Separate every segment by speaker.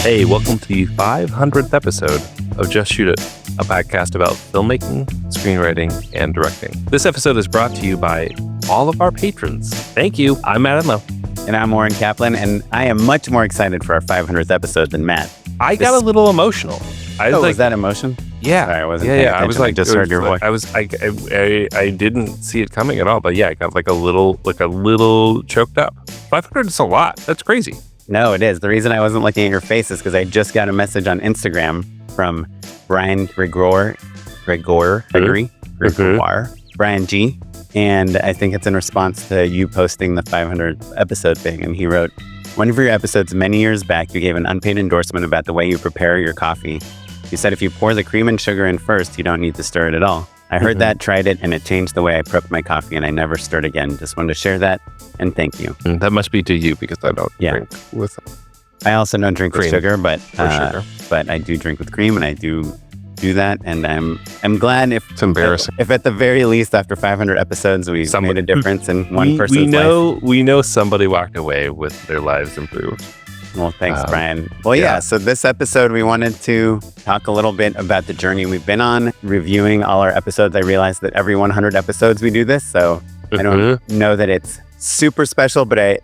Speaker 1: Hey, welcome to the 500th episode of Just Shoot It, a podcast about filmmaking, screenwriting, and directing. This episode is brought to you by all of our patrons. Thank you. I'm Matt and Oren.
Speaker 2: And I'm Oren Kaplan, and I am much more excited for our 500th episode than Matt.
Speaker 1: I got a little emotional.
Speaker 2: Was that emotion?
Speaker 1: Yeah.
Speaker 2: Sorry, I wasn't paying attention.
Speaker 1: I was like,
Speaker 2: I just heard your voice.
Speaker 1: I didn't see it coming at all, but yeah, I got like a little choked up. 500 is a lot. That's crazy.
Speaker 2: No, it is. The reason I wasn't looking at your face is because I just got a message on Instagram from Brian Gregoire, Brian G. And I think it's in response to you posting the 500th episode thing. And he wrote, one of your episodes many years back, you gave an unpaid endorsement about the way you prepare your coffee. You said if you pour the cream and sugar in first, you don't need to stir it at all. I heard that, tried it, and it changed the way I prep my coffee, and I never stirred again. Just wanted to share that, and thank you.
Speaker 1: That must be to you because I don't drink with.
Speaker 2: I also don't drink
Speaker 1: cream
Speaker 2: with sugar, but I do drink with cream, and I do that, and I'm glad if
Speaker 1: it's embarrassing.
Speaker 2: If at the very least, after 500 episodes, we made a difference in one person's life.
Speaker 1: We know somebody walked away with their lives improved.
Speaker 2: Well, thanks, Brian. Well, yeah. So this episode, we wanted to talk a little bit about the journey we've been on, reviewing all our episodes. I realized that every 100 episodes we do this, so I don't know that it's super special, but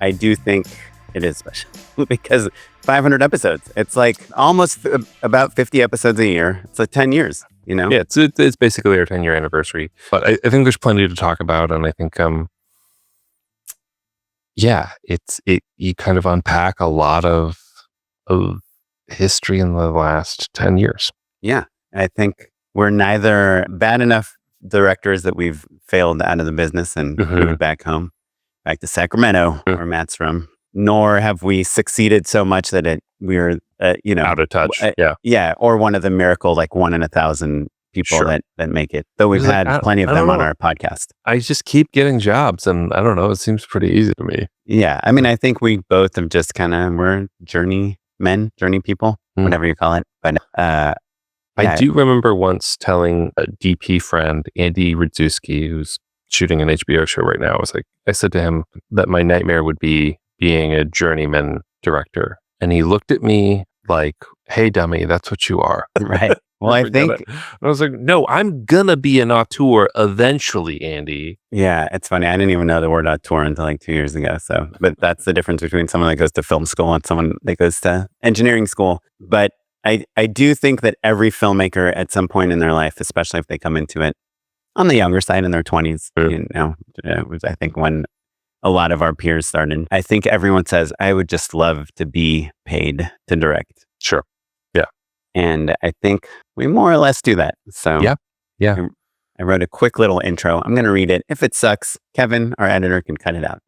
Speaker 2: I do think it is special because 500 episodes. It's like almost about 50 episodes a year. It's like 10 years, you know?
Speaker 1: Yeah, it's basically our 10-year anniversary. But I think there's plenty to talk about, and I think you kind of unpack a lot of history in the last 10 years.
Speaker 2: Yeah, I think we're neither bad enough directors that we've failed out of the business and moved back home, back to Sacramento, where Matt's from, nor have we succeeded so much that we're
Speaker 1: out of touch.
Speaker 2: Or one of the miracle, like 1 in 1,000 people that make it, though we've had plenty of them on our podcast.
Speaker 1: I just keep getting jobs, and I don't know, it seems pretty easy to me.
Speaker 2: Yeah, I mean, I think we both have just we're journey people, whatever you call it. But
Speaker 1: I do remember once telling a DP friend, Andy Radzewski, who's shooting an HBO show right now, I said to him that my nightmare would be being a journeyman director. And he looked at me like, hey, dummy, that's what you are.
Speaker 2: Right. Well, I think...
Speaker 1: I was like, no, I'm going to be an auteur eventually, Andy.
Speaker 2: Yeah, it's funny. I didn't even know the word auteur until like 2 years ago. But that's the difference between someone that goes to film school and someone that goes to engineering school. But I do think that every filmmaker at some point in their life, especially if they come into it on the younger side in their 20s, it was, I think, when a lot of our peers started. I think everyone says, I would just love to be paid to direct.
Speaker 1: Sure. Yeah.
Speaker 2: And I think we more or less do that. So
Speaker 1: yeah.
Speaker 2: I wrote a quick little intro. I'm going to read it. If it sucks, Kevin, our editor, can cut it out.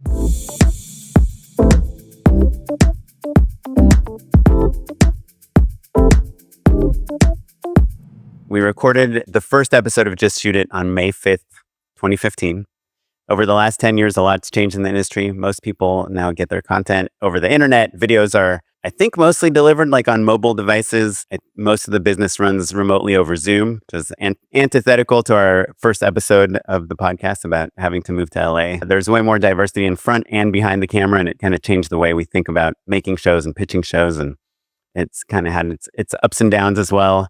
Speaker 2: We recorded the first episode of Just Shoot It on May 5th, 2015. Over the last 10 years, a lot's changed in the industry. Most people now get their content over the internet. Videos are, I think, mostly delivered like on mobile devices. Most of the business runs remotely over Zoom, which is antithetical to our first episode of the podcast about having to move to LA. There's way more diversity in front and behind the camera, and it kind of changed the way we think about making shows and pitching shows. And it's kind of had its ups and downs as well.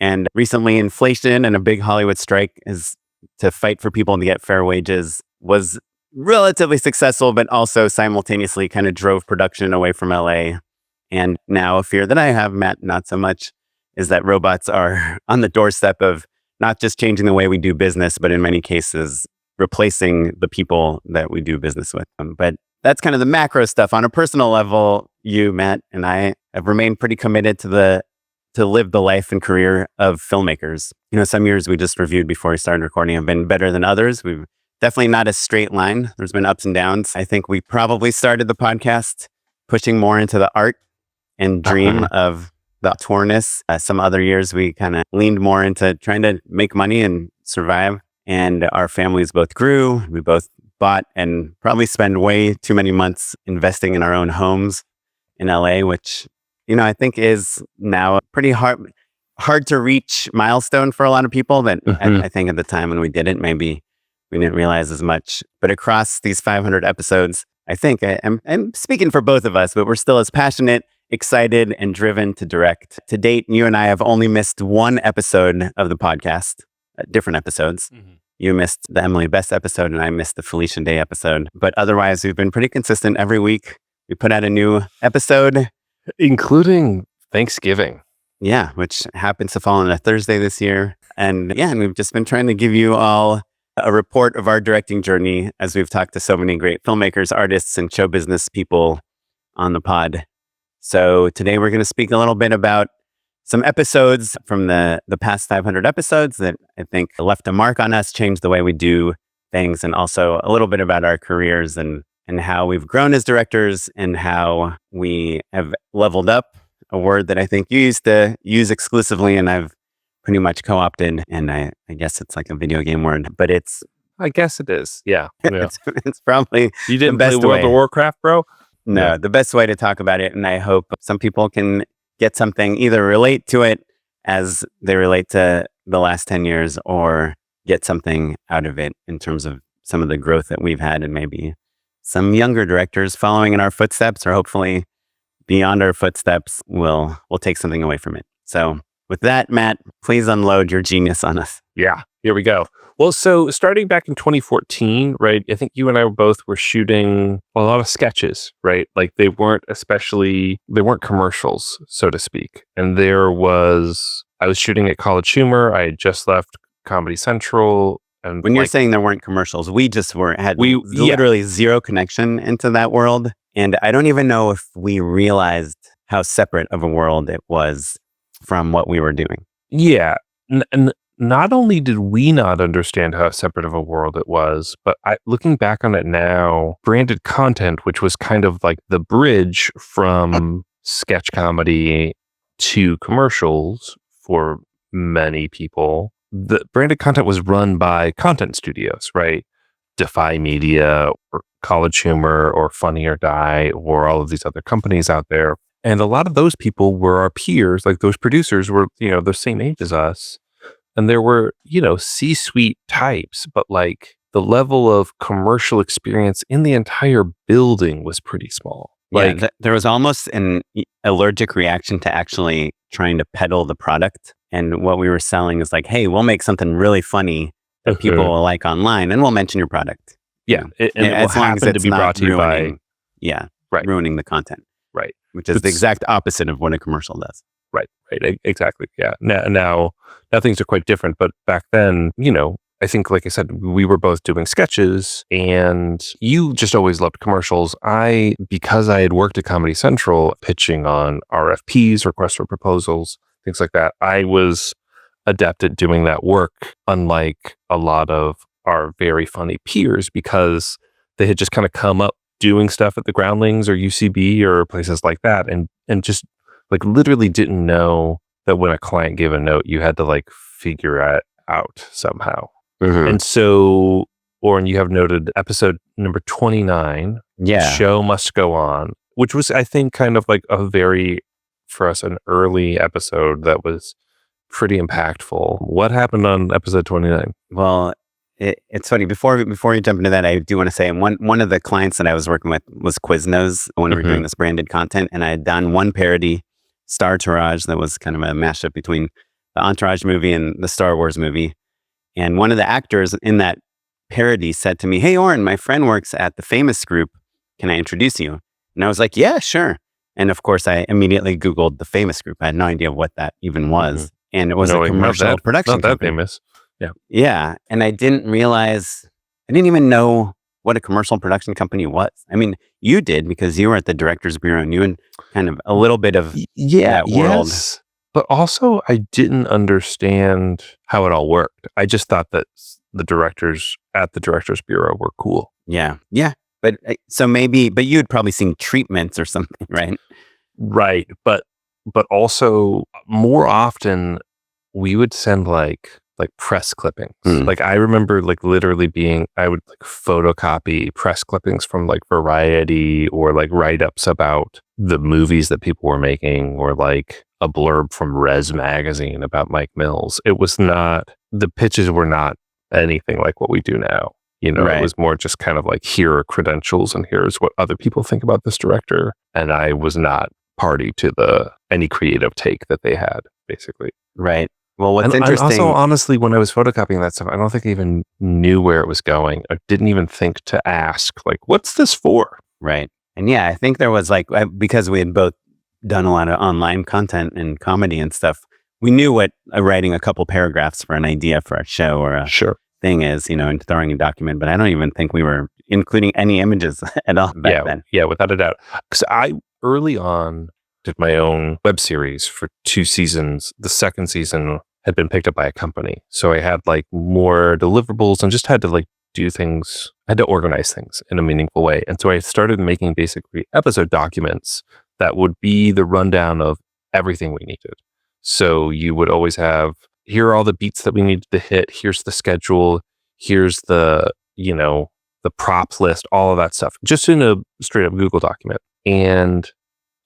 Speaker 2: And recently, inflation and a big Hollywood strike is to fight for people to get fair wages was relatively successful, but also simultaneously kind of drove production away from LA. And now a fear that I have, Matt, not so much, is that robots are on the doorstep of not just changing the way we do business, but in many cases, replacing the people that we do business with. But that's kind of the macro stuff. On a personal level, you, Matt, and I have remained pretty committed to live the life and career of filmmakers. Some years we just reviewed before we started recording have been better than others. We've definitely not a straight line. There's been ups and downs. I think we probably started the podcast pushing more into the art and dream of the auteurness. Some other years we kind of leaned more into trying to make money and survive. And our families both grew. We both bought and probably spend way too many months investing in our own homes in LA, which I think is now a pretty hard to reach milestone for a lot of people that I think at the time when we did it, maybe we didn't realize as much. But across these 500 episodes, I think I'm speaking for both of us, but we're still as passionate excited and driven to direct. To date, you and I have only missed one episode of the podcast, different episodes. Mm-hmm. You missed the Emily Best episode and I missed the Felicia Day episode. But otherwise, we've been pretty consistent every week. We put out a new episode.
Speaker 1: Including Thanksgiving.
Speaker 2: Yeah, which happens to fall on a Thursday this year. And we've just been trying to give you all a report of our directing journey as we've talked to so many great filmmakers, artists, and show business people on the pod. So today we're going to speak a little bit about some episodes from the past 500 episodes that I think left a mark on us, changed the way we do things, and also a little bit about our careers and how we've grown as directors and how we have leveled up, a word that I think you used to use exclusively and I've pretty much co-opted. And I guess it's like a video game word, but
Speaker 1: I guess it is. Yeah.
Speaker 2: It's probably
Speaker 1: you didn't
Speaker 2: the best
Speaker 1: play World of Warcraft, bro?
Speaker 2: No, the best way to talk about it. And I hope some people can get something, either relate to it as they relate to the last 10 years or get something out of it in terms of some of the growth that we've had and maybe some younger directors following in our footsteps or hopefully beyond our footsteps will take something away from it. So with that, Matt, please unload your genius on us.
Speaker 1: Yeah, here we go. Well, so starting back in 2014, right, I think you and I were shooting a lot of sketches, right? Like they weren't commercials, so to speak. And I was shooting at College Humor. I had just left Comedy Central. And
Speaker 2: when you're saying there weren't commercials, we had literally zero connection into that world. And I don't even know if we realized how separate of a world it was from what we were doing.
Speaker 1: Yeah. And not only did we not understand how separate of a world it was, but looking back on it now, branded content, which was kind of like the bridge from sketch comedy to commercials for many people, the branded content was run by content studios, right? Defy Media or College Humor or Funny or Die or all of these other companies out there. And a lot of those people were our peers, like those producers were, the same age as us. And there were, C-suite types, but like the level of commercial experience in the entire building was pretty small. Like
Speaker 2: there was almost an allergic reaction to actually trying to peddle the product. And what we were selling is like, hey, we'll make something really funny that people will like online and we'll mention your product.
Speaker 1: Yeah. And it will happen to be brought to you by...
Speaker 2: Yeah.
Speaker 1: Right.
Speaker 2: Ruining the content.
Speaker 1: Right.
Speaker 2: Which is the exact opposite of what a commercial does.
Speaker 1: Right. Exactly. Yeah. Now things are quite different. But back then, I think, like I said, we were both doing sketches and you just always loved commercials. Because I had worked at Comedy Central pitching on RFPs, requests for proposals, things like that, I was adept at doing that work, unlike a lot of our very funny peers, because they had just kind of come up doing stuff at the Groundlings or UCB or places like that and just like literally didn't know that when a client gave a note, you had to like figure it out somehow. Mm-hmm. And so, Oren, you have noted episode number 29, Show Must Go On, which was, I think, kind of like for us, an early episode that was pretty impactful. What happened on episode 29?
Speaker 2: Well, it's funny. Before you jump into that, I do want to say one of the clients that I was working with was Quiznos when we were doing this branded content, and I had done one parody, Star Tourage, that was kind of a mashup between the Entourage movie and the Star Wars movie. And one of the actors in that parody said to me, "Hey, Oren, my friend works at the Famous Group. Can I introduce you?" And I was like, "Yeah, sure." And of course, I immediately Googled the Famous Group. I had no idea what that even was. Mm-hmm. And it was a commercial production
Speaker 1: company. Not that famous. Yeah.
Speaker 2: Yeah. And I didn't even know what a commercial production company was. I mean, you did because you were at the Directors Bureau and you and kind of a little bit of that world.
Speaker 1: Yes. But also I didn't understand how it all worked. I just thought that the directors at the Directors Bureau were cool.
Speaker 2: Yeah. Yeah. But you had probably seen treatments or something, right?
Speaker 1: Right. But also more often we would send like press clippings. Like I remember like literally I would like photocopy press clippings from like Variety or like write-ups about the movies that people were making or like a blurb from Res magazine about Mike Mills. The pitches were not anything like what we do now. Right. It was more just kind of like, here are credentials and here's what other people think about this director. And I was not party to any creative take that they had, basically.
Speaker 2: Right. Well, what's
Speaker 1: And
Speaker 2: interesting...
Speaker 1: also, honestly, when I was photocopying that stuff, I don't think I even knew where it was going. I didn't even think to ask, like, what's this for?
Speaker 2: Right. And yeah, I think there was like, because we had both done a lot of online content and comedy and stuff, we knew what writing a couple paragraphs for an idea for a show or a thing is, and throwing a document. But I don't even think we were including any images at all back then.
Speaker 1: Yeah, without a doubt. Because I early on did my own web series for 2 seasons. The second season had been picked up by a company. So I had like more deliverables and just had to like do things. I had to organize things in a meaningful way. And so I started making basically episode documents that would be the rundown of everything we needed. So you would always have, here are all the beats that we needed to hit. Here's the schedule. Here's the props list, all of that stuff, just in a straight up Google document. And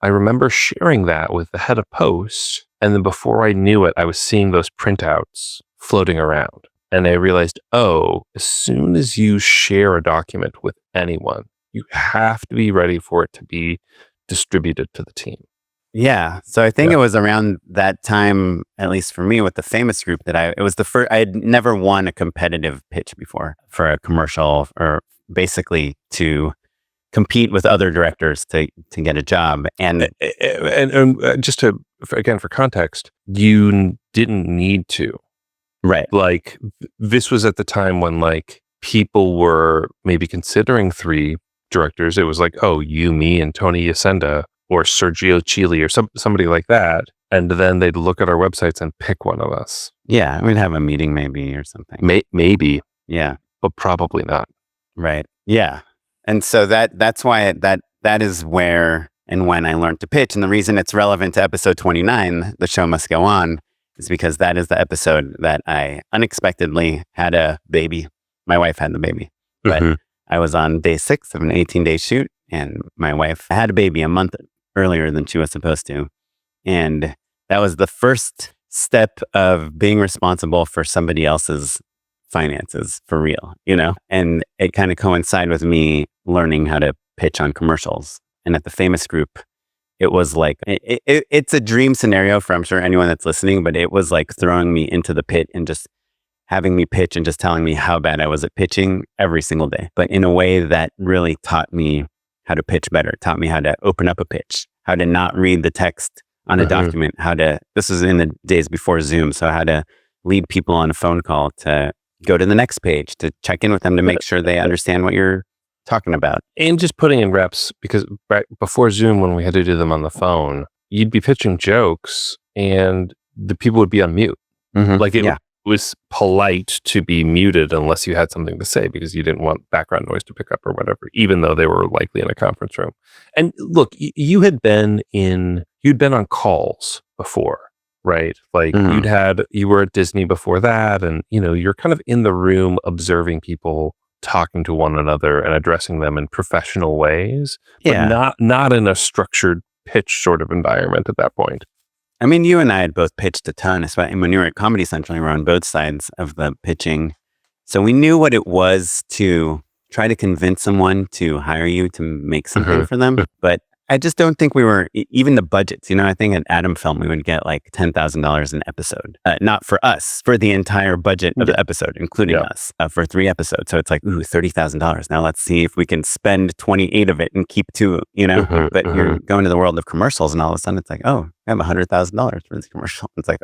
Speaker 1: I remember sharing that with the head of post. And then before I knew it, I was seeing those printouts floating around. And I realized, as soon as you share a document with anyone, you have to be ready for it to be distributed to the team.
Speaker 2: Yeah. So I think it was around that time, at least for me with the Famous Group, that it was the first, I had never won a competitive pitch before for a commercial, or basically to compete with other directors to get a job. And
Speaker 1: just to, again, for context, you didn't need to.
Speaker 2: Right.
Speaker 1: Like this was at the time when like people were maybe considering 3 directors. It was like, you, me, and Tony Yacenda, or Sergio Chili, or somebody like that. And then they'd look at our websites and pick one of us.
Speaker 2: Yeah. We'd have a meeting maybe or something.
Speaker 1: Maybe.
Speaker 2: Yeah.
Speaker 1: But probably not.
Speaker 2: Right. Yeah. And so that's why that is where and when I learned to pitch. And the reason it's relevant to episode 29, The Show Must Go On, is because that is the episode that I unexpectedly had a baby. My wife had the baby. But I was on day 6 of an 18-day shoot, and my wife had a baby a month earlier than she was supposed to. And that was the first step of being responsible for somebody else's finances for real, and it kind of coincided with me learning how to pitch on commercials. And at the Famous Group, it was like, it's a dream scenario for, I'm sure, anyone that's listening, but it was like throwing me into the pit and just having me pitch and just telling me how bad I was at pitching every single day, but in a way that really taught me how to pitch better, taught me how to open up a pitch, how to not read the text on a document, this was in the days before Zoom, so how to lead people on a phone call to go to the next page, to check in with them to make sure they understand what you're talking about.
Speaker 1: And just putting in reps, because before Zoom, when we had to do them on the phone, you'd be pitching jokes and the people would be on mute. Like it was polite to be muted unless you had something to say, because you didn't want background noise to pick up or whatever, even though they were likely in a conference room. And look, you had been on calls before, right? Like you were at Disney before that, and you're kind of in the room observing people talking to one another and addressing them in professional ways, but not in a structured pitch sort of environment at that point.
Speaker 2: I mean, you and I had both pitched a ton, especially when you were at Comedy Central. You were on both sides of the pitching. So we knew what it was to try to convince someone to hire you to make something for them. But I just don't think we were, even the budgets, I think at Adam Film, we would get like $10,000 an episode. Not for us, for the entire budget of the episode, including us, for 3 episodes. So it's like, $30,000. Now let's see if we can spend 28 of it and keep 2, but you're going to the world of commercials, and all of a sudden it's like, I have $100,000 for this commercial. It's like,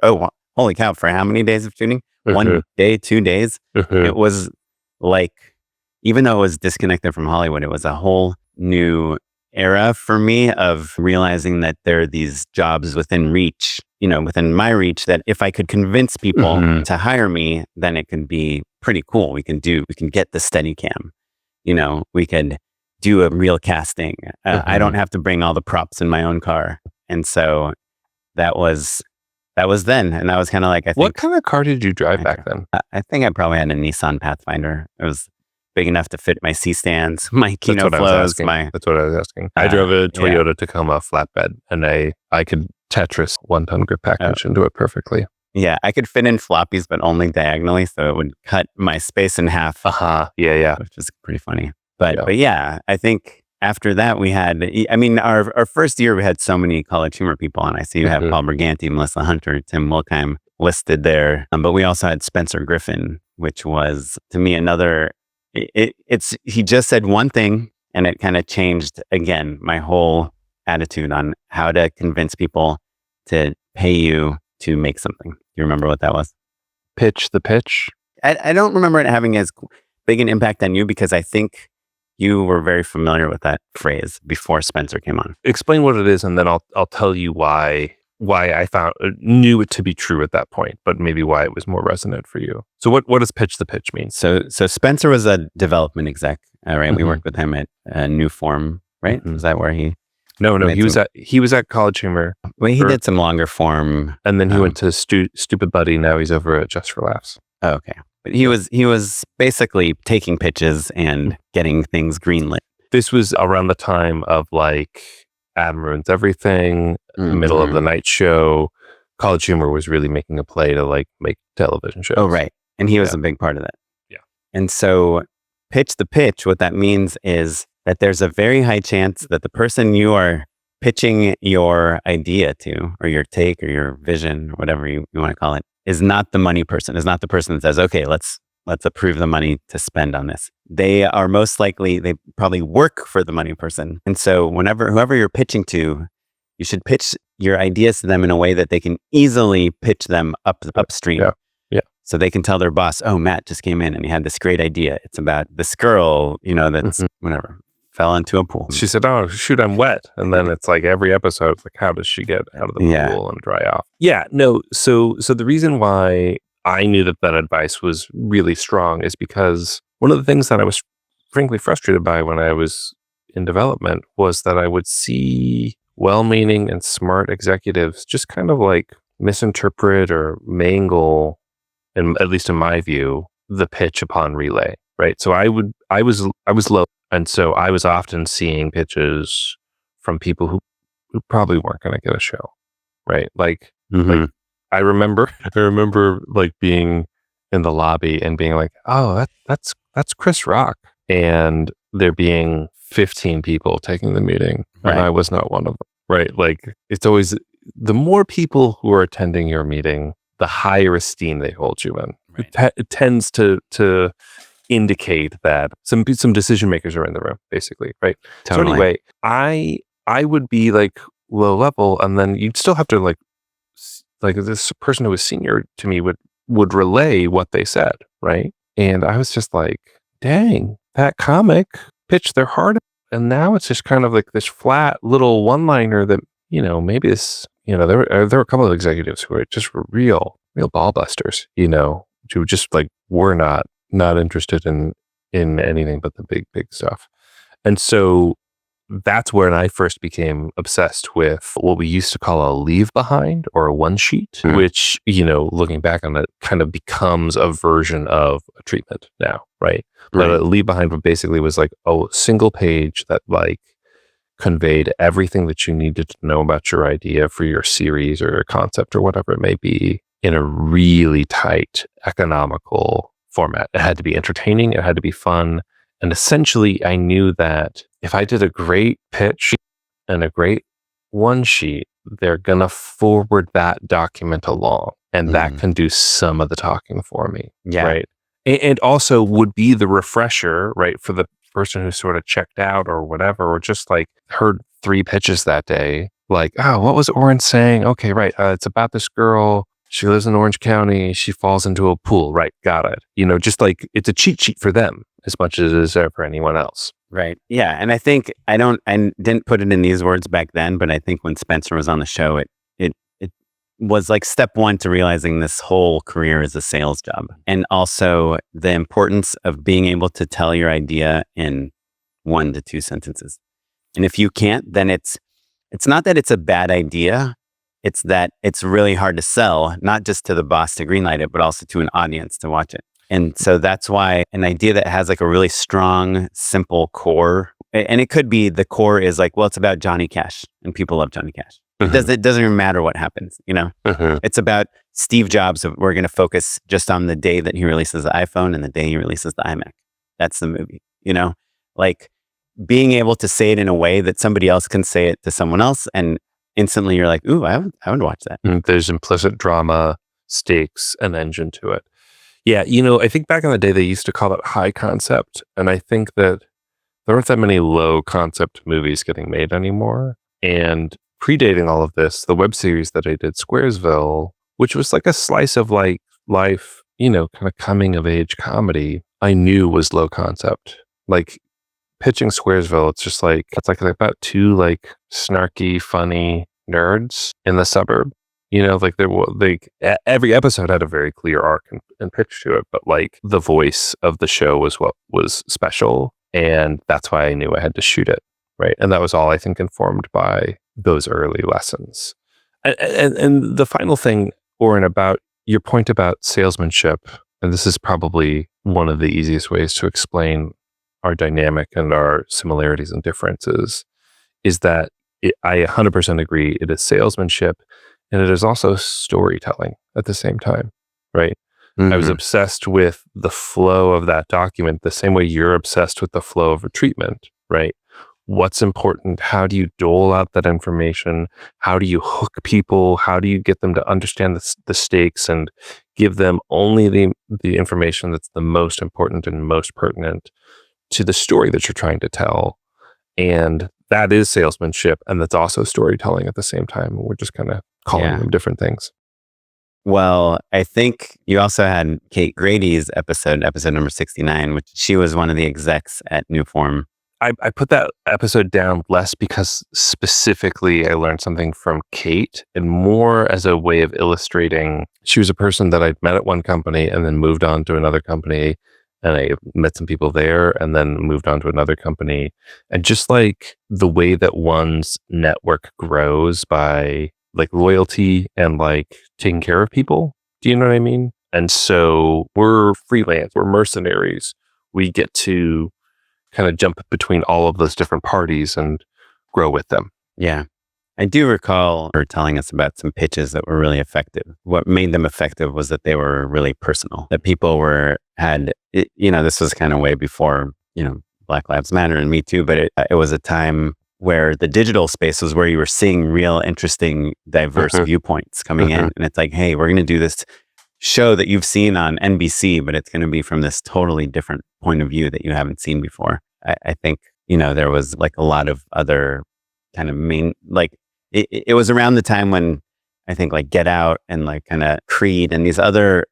Speaker 2: holy cow, for how many days of shooting? 1 day, 2 days? It was like, even though it was disconnected from Hollywood, it was a whole new era for me of realizing that there are these jobs within reach, within my reach, that if I could convince people to hire me, then it could be pretty cool. We can get the Steadicam, we could do a real casting. I don't have to bring all the props in my own car. And so that was then. And that was kind of like,
Speaker 1: what kind of car did you drive back then?
Speaker 2: I think I probably had a Nissan Pathfinder. It was big enough to fit my C-stands, my Kino flows.
Speaker 1: That's what I was asking. I drove a Toyota Tacoma flatbed, and I could Tetris 1-ton grip package into it perfectly.
Speaker 2: Yeah, I could fit in floppies, but only diagonally, so it would cut my space in half.
Speaker 1: Yeah.
Speaker 2: Which is pretty funny. But yeah, I think after that, we had, I mean, our first year, we had so many College Humor people on. I see you have Paul Briganti, Melissa Hunter, Tim Wilkheim listed there. But we also had Spencer Griffin, which was, to me, another, he just said one thing and it kind of changed, again, my whole attitude on how to convince people to pay you to make something. Do you remember what that was?
Speaker 1: Pitch the pitch.
Speaker 2: I don't remember it having as big an impact on you because I think you were very familiar with that phrase before Spencer came on.
Speaker 1: Explain what it is, and then I'll tell you why I knew it to be true at that point, but maybe why it was more resonant for you. So what does pitch the pitch mean?
Speaker 2: So Spencer was a development exec, right? We worked with him at New Form, right? Is that where he?
Speaker 1: No, he was at College Humor.
Speaker 2: Well, he did some longer form,
Speaker 1: and then he went to Stupid Buddy. Now he's over at Just for Laughs.
Speaker 2: Oh, okay. But he was basically taking pitches and getting things greenlit.
Speaker 1: This was around the time of like Adam Ruins Everything, middle of the night show. College Humor was really making a play to like make television shows.
Speaker 2: Oh, right. And he was a big part of that.
Speaker 1: Yeah.
Speaker 2: And so pitch the pitch, what that means is that there's a very high chance that the person you are pitching your idea to, or your take, or your vision, or whatever you want to call it, is not the money person, is not the person that says, okay, let's approve the money to spend on this. They are most likely, they probably work for the money person. And so whoever you're pitching to, you should pitch your ideas to them in a way that they can easily pitch them upstream.
Speaker 1: Yeah.
Speaker 2: So they can tell their boss, oh, Matt just came in and he had this great idea. It's about this girl, that's whatever, fell into a pool.
Speaker 1: She said, oh, shoot, I'm wet. And then it's like every episode, it's like, how does she get out of the pool and dry off? Yeah, no. So the reason why I knew that advice was really strong is because one of the things that I was frankly frustrated by when I was in development was that I would see well-meaning and smart executives just kind of like misinterpret or mangle, and at least in my view, the pitch upon relay, right? So I was low. And so I was often seeing pitches from people who probably weren't going to get a show, right? Like I remember like being in the lobby and being like, oh, that's Chris Rock. And there being 15 people taking the meeting. Right. And I was not one of them, right? Like it's always, the more people who are attending your meeting, the higher esteem they hold you in. Right. It tends to indicate that some decision makers are in the room, basically, right?
Speaker 2: Totally.
Speaker 1: So anyway, I would be like low level, and then you'd still have to like this person who was senior to me would relay what they said, right? And I was just like, dang, that comic pitched their heart, and now it's just kind of like this flat little one-liner that, maybe this, there were a couple of executives who were just real ball busters, who just like were not interested in anything but the big stuff. And so that's when I first became obsessed with what we used to call a leave behind or a one sheet, which, looking back on it, kind of becomes a version of a treatment now, right? But a leave behind basically was like a single page that like conveyed everything that you needed to know about your idea for your series or your concept or whatever it may be in a really tight, economical format. It had to be entertaining. It had to be fun. And essentially, I knew that if I did a great pitch and a great one sheet, they're going to forward that document along. And that can do some of the talking for me. Yeah. Right. And also would be the refresher, right, for the person who sort of checked out or whatever, or just like heard 3 pitches that day. Like, oh, what was Oren saying? Okay, right. It's about this girl. She lives in Orange County. She falls into a pool. Right. Got it. Just like it's a cheat sheet for them as much as it is for anyone else.
Speaker 2: Right. Yeah. And I think I didn't put it in these words back then, but I think when Spencer was on the show, it was like step 1 to realizing this whole career is a sales job. And also the importance of being able to tell your idea in 1 to 2 sentences. And if you can't, then it's not that it's a bad idea. It's that it's really hard to sell, not just to the boss to greenlight it, but also to an audience to watch it. And so that's why an idea that has like a really strong, simple core, and it could be the core is like, well, it's about Johnny Cash and people love Johnny Cash. It doesn't even matter what happens, It's about Steve Jobs. We're going to focus just on the day that he releases the iPhone and the day he releases the iMac. That's the movie, Like being able to say it in a way that somebody else can say it to someone else, and instantly you're like, ooh, I would watch that.
Speaker 1: There's implicit drama, stakes, and engine to it. Yeah, I think back in the day they used to call it high concept, and I think that there aren't that many low concept movies getting made anymore. And predating all of this, the web series that I did, Squaresville, which was like a slice of like life, kind of coming of age comedy, I knew was low concept. Like pitching Squaresville, it's like about two like snarky, funny nerds in the suburb. Every episode had a very clear arc and pitch to it, but like the voice of the show was what was special. And that's why I knew I had to shoot it. Right. And that was all, I think, informed by those early lessons. And the final thing, Oren, about your point about salesmanship, and this is probably one of the easiest ways to explain our dynamic and our similarities and differences, is that I 100% agree it is salesmanship, and it is also storytelling at the same time, right? I was obsessed with the flow of that document the same way you're obsessed with the flow of a treatment, right? What's important? How do you dole out that information? How do you hook people? How do you get them to understand the stakes and give them only the information that's the most important and most pertinent to the story that you're trying to tell? And that is salesmanship, and that's also storytelling at the same time. We're just kind of calling them different things.
Speaker 2: Well, I think you also had Kate Grady's episode number 69, which she was one of the execs at Newform.
Speaker 1: I put that episode down less because specifically I learned something from Kate, and more as a way of illustrating. She was a person that I'd met at one company and then moved on to another company, and I met some people there and then moved on to another company. And just like the way that one's network grows by like loyalty and like taking care of people. Do you know what I mean? And so we're freelance, we're mercenaries. We get to kind of jump between all of those different parties and grow with them.
Speaker 2: Yeah. I do recall her telling us about some pitches that were really effective. What made them effective was that they were really personal, that people this was kind of way before, Black Lives Matter and Me Too, but it was a time where the digital space was where you were seeing real, interesting, diverse viewpoints coming in. And it's like, hey, we're going to do this show that you've seen on NBC, but it's going to be from this totally different point of view that you haven't seen before. I think, there was like a lot of other kind of main, like it was around the time when I think like Get Out and like kind of Creed and these other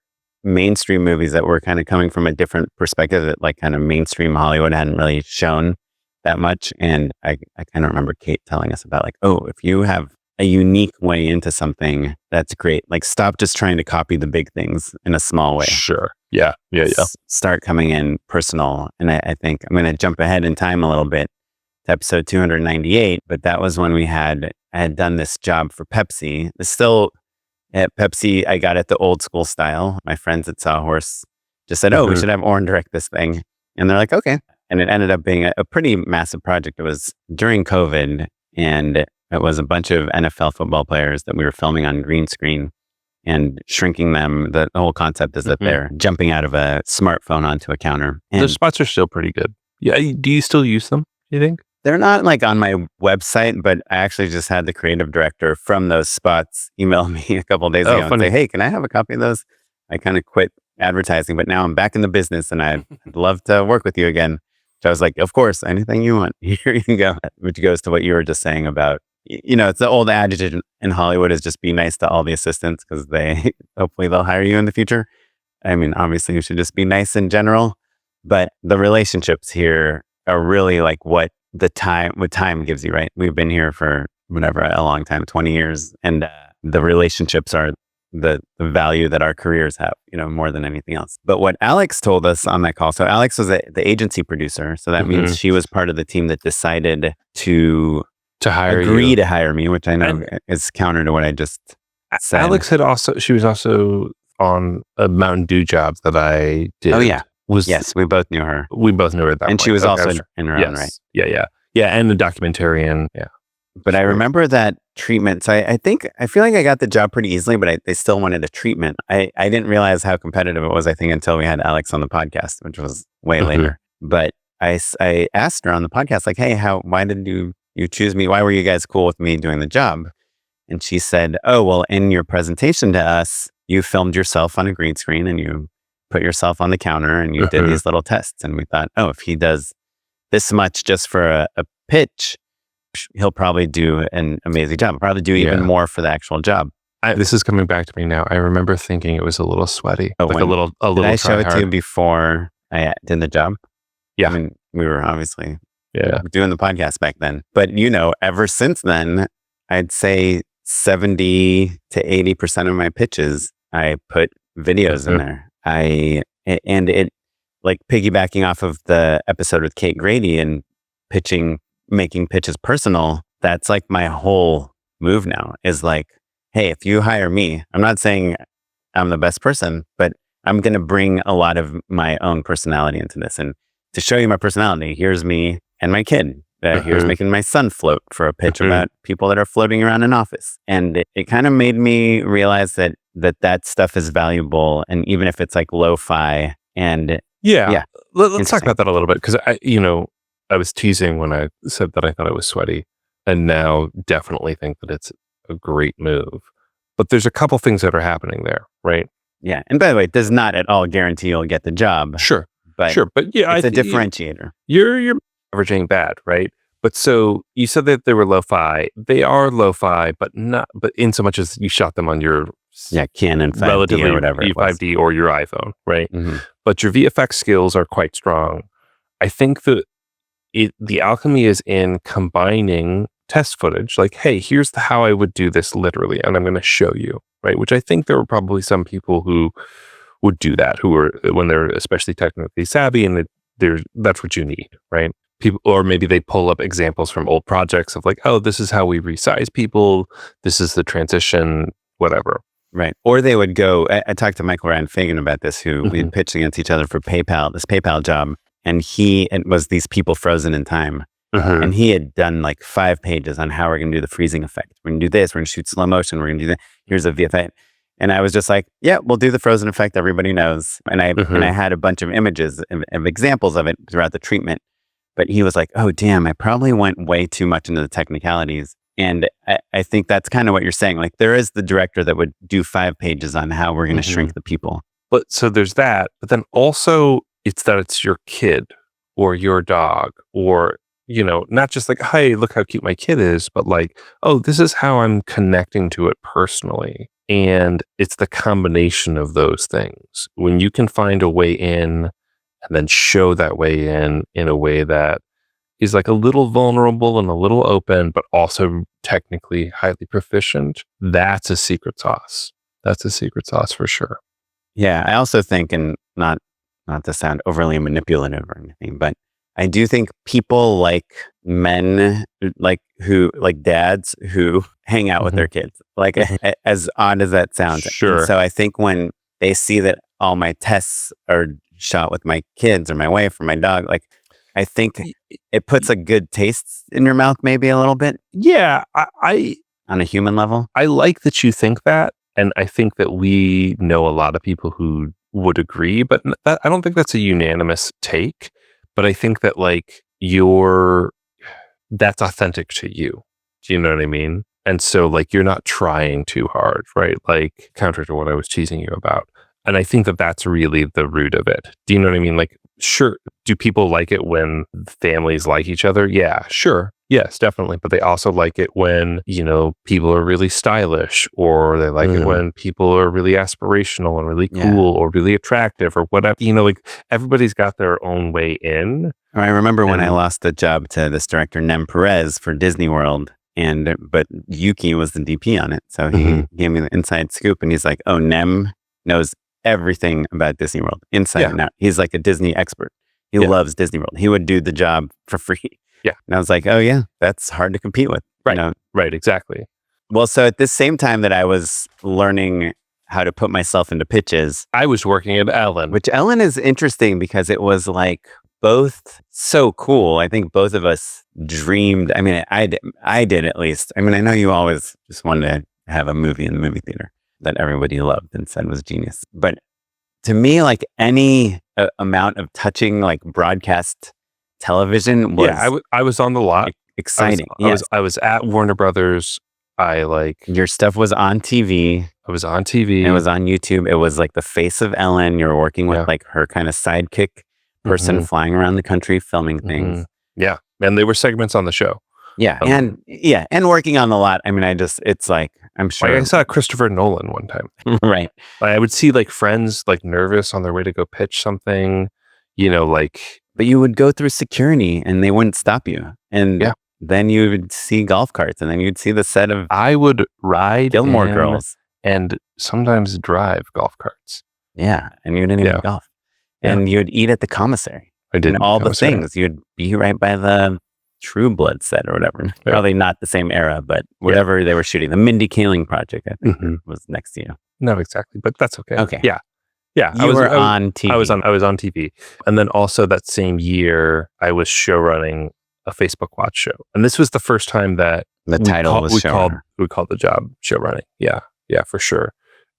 Speaker 2: mainstream movies that were kind of coming from a different perspective that like kind of mainstream Hollywood hadn't really shown that much. And I kind of remember Kate telling us about like, oh, if you have a unique way into something, that's great. Like stop just trying to copy the big things in a small way.
Speaker 1: Sure. Yeah.
Speaker 2: Start coming in personal. And I think I'm going to jump ahead in time a little bit to episode 298, but that was when I had done this job for Pepsi. It's still at Pepsi, I got it the old school style. My friends at Sawhorse just said, oh, we should have Oren direct this thing. And they're like, okay. And it ended up being a pretty massive project. It was during COVID, and it was a bunch of NFL football players that we were filming on green screen and shrinking them. The whole concept is that they're jumping out of a smartphone onto a counter. And
Speaker 1: the spots are still pretty good. Yeah. Do you still use them, do you think?
Speaker 2: They're not like on my website, but I actually just had the creative director from those spots email me a couple of days ago and say, hey, can I have a copy of those? I kind of quit advertising, but now I'm back in the business and I'd love to work with you again. So I was like, of course, anything you want, here you go. Which goes to what you were just saying about, it's the old adage in Hollywood is just be nice to all the assistants because hopefully they'll hire you in the future. I mean, obviously you should just be nice in general, but the relationships here are really like what time gives you, right? We've been here for a long time, 20 years. And the relationships are the value that our careers have, more than anything else. But what Alex told us on that call, so Alex was the agency producer. So that means she was part of the team that decided to agree to hire me, which I know is counter to what I just said.
Speaker 1: Alex she was also on a Mountain Dew job that I did.
Speaker 2: Oh yeah. Yes, we both knew her.
Speaker 1: We both knew her at that
Speaker 2: and
Speaker 1: point.
Speaker 2: She was also in her own right.
Speaker 1: Yeah. And the documentarian. Yeah.
Speaker 2: But I remember that treatment. So I feel like I got the job pretty easily, but they still wanted a treatment. I didn't realize how competitive it was, I think, until we had Alex on the podcast, which was way later. But I asked her on the podcast, like, hey, why did you choose me? Why were you guys cool with me doing the job? And she said, oh, well, in your presentation to us, you filmed yourself on a green screen and you put yourself on the counter and you did these little tests. And we thought, oh, if he does this much just for a pitch, he'll probably do an amazing job. He'll probably do even more for the actual job.
Speaker 1: This is coming back to me now. I remember thinking it was a little sweaty,
Speaker 2: a little. Did I show it to you before I did the job?
Speaker 1: Yeah.
Speaker 2: I mean, we were obviously doing the podcast back then. But, ever since then, I'd say 70 to 80% of my pitches, I put videos in there. And it, like piggybacking off of the episode with Kate Grady and making pitches personal, that's like my whole move now is like, hey, if you hire me, I'm not saying I'm the best person, but I'm going to bring a lot of my own personality into this. And to show you my personality, here's me and my kid. Here's making my son float for a pitch about people that are floating around an office. And it kind of made me realize that stuff is valuable. And even if it's like lo-fi and
Speaker 1: let's talk about that a little bit. Because I was teasing when I said that I thought it was sweaty, and now definitely think that it's a great move. But there's a couple things that are happening there, right?
Speaker 2: Yeah. And by the way, it does not at all guarantee you'll get the job.
Speaker 1: But yeah,
Speaker 2: it's a differentiator.
Speaker 1: You're averaging bad, right? But so you said that they were lo-fi. They are lo-fi, but in so much as you shot them on your
Speaker 2: Canon 5D
Speaker 1: relatively
Speaker 2: or whatever,
Speaker 1: 5D or your iPhone, right? But your VFX skills are quite strong. I think that the alchemy is in combining test footage, like, hey, here's how I would do this literally, and I'm going to show you, right? Which I think there were probably some people who would do that, who are, when they're especially technically savvy, and that's what you need, right? People, or maybe they pull up examples from old projects of like, oh, this is how we resize people, this is the transition, whatever.
Speaker 2: Right. Or they would go, I talked to Michael Ryan Fagan about this, who we had pitched against each other for this PayPal job. And it was these people frozen in time. And he had done like 5 pages on how we're going to do the freezing effect. We're going to do this. We're going to shoot slow motion. We're going to do that. Here's a VFX. And I was just like, yeah, we'll do the frozen effect. Everybody knows. And I had a bunch of images of examples of it throughout the treatment. But he was like, oh, damn, I probably went way too much into the technicalities. And I think that's kind of what you're saying. Like, there is the director that would do 5 pages on how we're going to shrink the people.
Speaker 1: But so there's that. But then also it's your kid or your dog, or, not just like, hey, look how cute my kid is, but like, oh, this is how I'm connecting to it personally. And it's the combination of those things. When you can find a way in and then show that way in a way that is like a little vulnerable and a little open, but also technically highly proficient, that's a secret sauce. That's a secret sauce for sure.
Speaker 2: Yeah, I also think, and not to sound overly manipulative or anything, but I do think people like men, like dads who hang out with their kids, like as odd as that sounds.
Speaker 1: Sure.
Speaker 2: And so I think when they see that all my tests are shot with my kids or my wife or my dog, like, I think it puts a good taste in your mouth, maybe a little bit.
Speaker 1: Yeah, I
Speaker 2: on a human level.
Speaker 1: I like that you think that, and I think that we know a lot of people who would agree, but I don't think that's a unanimous take. But I think that like that's authentic to you. Do you know what I mean? And so like you're not trying too hard, right? Like counter to what I was teasing you about. And I think that that's really the root of it. Do you know what I mean? Like, sure, do people like it when families like each other? Yeah, sure. Yes, definitely. But they also like it when, people are really stylish, or they like it when people are really aspirational and really cool or really attractive or whatever. Like everybody's got their own way in.
Speaker 2: I remember when I lost the job to this director, Nem Perez, for Disney World. But Yuki was the DP on it. So he gave me the inside scoop, and he's like, oh, Nem knows everything about Disney World inside and out. He's like a Disney expert. He loves Disney World. He would do the job for free.
Speaker 1: Yeah.
Speaker 2: And I was like, oh yeah, that's hard to compete with.
Speaker 1: Right. Right. Exactly.
Speaker 2: Well, so at this same time that I was learning how to put myself into pitches,
Speaker 1: I was working at Ellen.
Speaker 2: Which Ellen is interesting because it was like both so cool. I think both of us dreamed. I mean, I did at least. I mean, I know you always just wanted to have a movie in the movie theater that everybody loved and said was genius. But to me, like any amount of touching like broadcast television was
Speaker 1: I was on the lot.
Speaker 2: exciting.
Speaker 1: I was at Warner Brothers.
Speaker 2: Your stuff was on TV.
Speaker 1: I was on TV.
Speaker 2: It was on YouTube. It was like the face of Ellen. You were working with like her kind of sidekick person flying around the country filming things.
Speaker 1: Yeah. And they were segments on the show.
Speaker 2: Yeah. And working on the lot. I mean, it's like, I'm sure.
Speaker 1: Like I saw Christopher Nolan one time.
Speaker 2: Right.
Speaker 1: I would see like friends like nervous on their way to go pitch something,
Speaker 2: But you would go through security and they wouldn't stop you. And then you would see golf carts and then you'd see the set of
Speaker 1: I would ride
Speaker 2: Gilmore Girls.
Speaker 1: And sometimes drive golf carts.
Speaker 2: Yeah. And you didn't even golf. And you'd eat at the commissary.
Speaker 1: I did.
Speaker 2: And all the things. You'd be right by the True Blood set or whatever. Yeah. Probably not the same era, but whatever they were shooting. The Mindy Kaling project, I think, was next to you.
Speaker 1: Not exactly, but that's okay.
Speaker 2: Okay.
Speaker 1: Yeah. Yeah.
Speaker 2: You were on TV.
Speaker 1: I was on TV. And then also that same year, I was showrunning a Facebook Watch show. And this was the first time that
Speaker 2: the title was showrunner.
Speaker 1: We called the job showrunning. Yeah. Yeah, for sure.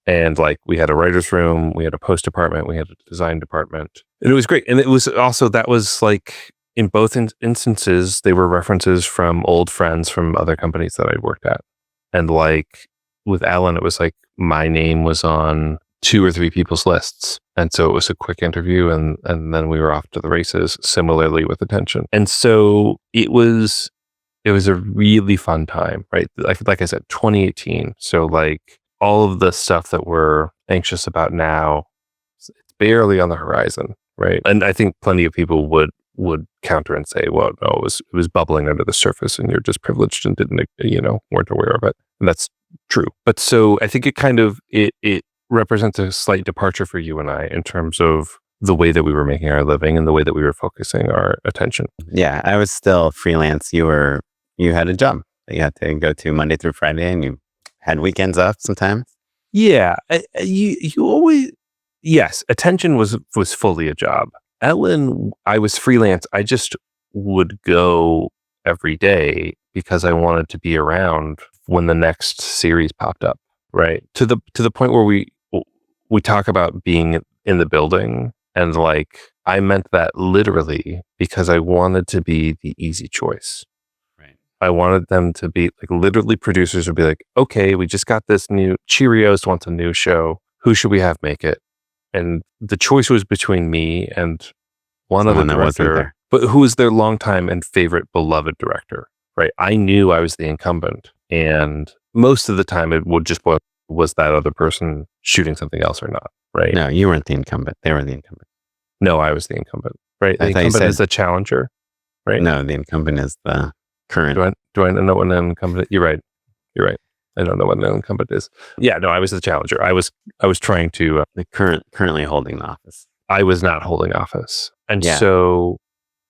Speaker 1: And like we had a writer's room, we had a post department, we had a design department. And it was great. And it was also, that was like, in both instances, they were references from old friends from other companies that I'd worked at. And like with Alan, it was like my name was on 2 or 3 people's lists. And so it was a quick interview and then we were off to the races, similarly with Attention. And so it was a really fun time, right? Like I said, 2018. So like all of the stuff that we're anxious about now, it's barely on the horizon, right? And I think plenty of people would counter and say, well, no, it was bubbling under the surface and you're just privileged and didn't, weren't aware of it. And that's true. But so I think it kind of, it represents a slight departure for you and I in terms of the way that we were making our living and the way that we were focusing our attention.
Speaker 2: Yeah, I was still freelance. You had a job that you had to go to Monday through Friday and you had weekends off sometimes.
Speaker 1: Yeah. You always, yes, Attention was fully a job. Ellen, I was freelance. I just would go every day because I wanted to be around when the next series popped up, right? To the point where we talk about being in the building, and like I meant that literally because I wanted to be the easy choice.
Speaker 2: Right.
Speaker 1: I wanted them to be like, literally producers would be like, okay, we just got this new Cheerios wants a new show. Who should we have make it? And the choice was between me and one other director, but who was their longtime and favorite beloved director, right? I knew I was the incumbent. And most of the time it would just boil, was that other person shooting something else or not, right?
Speaker 2: No, you weren't the incumbent. They were the incumbent.
Speaker 1: No, I was the incumbent, right? The incumbent is the challenger, right?
Speaker 2: No, the incumbent is the current.
Speaker 1: Do I know what an incumbent? You're right. I don't know what an incumbent is. Yeah, no, I was the challenger. I was trying to
Speaker 2: the currently holding the office.
Speaker 1: I was not holding office, and so.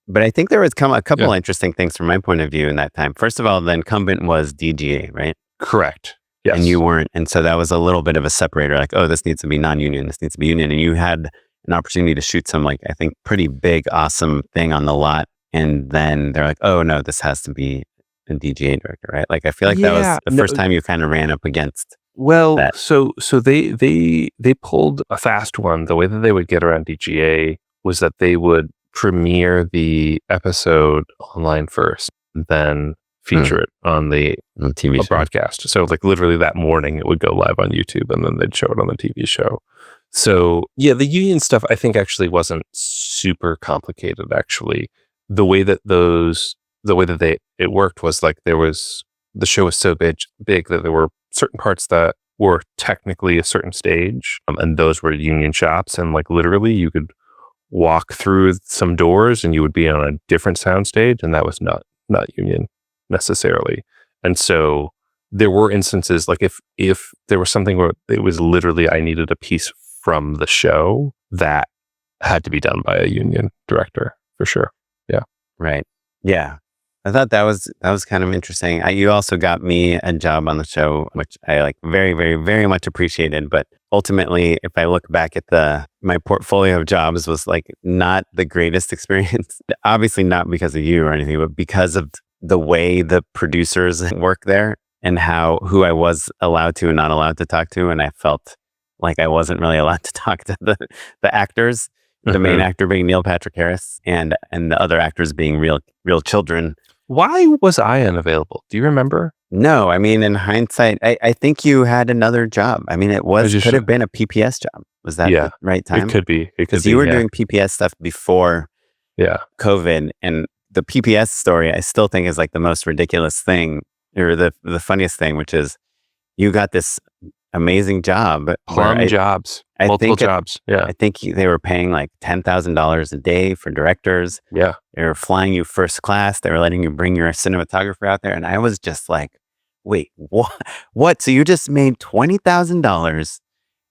Speaker 2: But I think there was a couple interesting things from my point of view in that time. First of all, the incumbent was DGA, right?
Speaker 1: Correct. Yes.
Speaker 2: And you weren't, and so that was a little bit of a separator. Like, oh, this needs to be non-union. This needs to be union, and you had an opportunity to shoot some, like I think, pretty big, awesome thing on the lot. And then they're like, oh no, this has to be a DGA director, right? Like I feel like that was the first time you kind of ran up against.
Speaker 1: Well, that. So they pulled a fast one. The way that they would get around DGA was that they would premiere the episode online first, and then feature it on the
Speaker 2: TV
Speaker 1: broadcast. So like literally that morning it would go live on YouTube and then they'd show it on the TV show. So yeah, the union stuff I think actually wasn't super complicated actually. The way that it worked was like the show was so big that there were certain parts that were technically a certain stage, and those were union shops, and like literally you could walk through some doors and you would be on a different sound stage, and that was not union necessarily. And so there were instances like if there was something where it was literally I needed a piece from the show that had to be done by a union director for sure. Yeah.
Speaker 2: Right. Yeah. I thought that was kind of interesting. You also got me a job on the show, which I like very, very, very much appreciated. But ultimately, if I look back at my portfolio of jobs, was like not the greatest experience. Obviously not because of you or anything, but because of the way the producers work there and who I was allowed to and not allowed to talk to. And I felt like I wasn't really allowed to talk to the actors The main actor being Neil Patrick Harris, and the other actors being real children.
Speaker 1: Why was I unavailable? Do you remember?
Speaker 2: No, I mean, in hindsight, I think you had another job. I mean, could have been a PPS job. Was that the right time?
Speaker 1: It could be.
Speaker 2: Because you were doing PPS stuff before COVID, and the PPS story I still think is like the most ridiculous thing, or the funniest thing, which is you got this amazing job.
Speaker 1: Multiple jobs. Yeah.
Speaker 2: I think they were paying like $10,000 a day for directors.
Speaker 1: Yeah.
Speaker 2: They were flying you first class. They were letting you bring your cinematographer out there. And I was just like, wait, what? So you just made $20,000.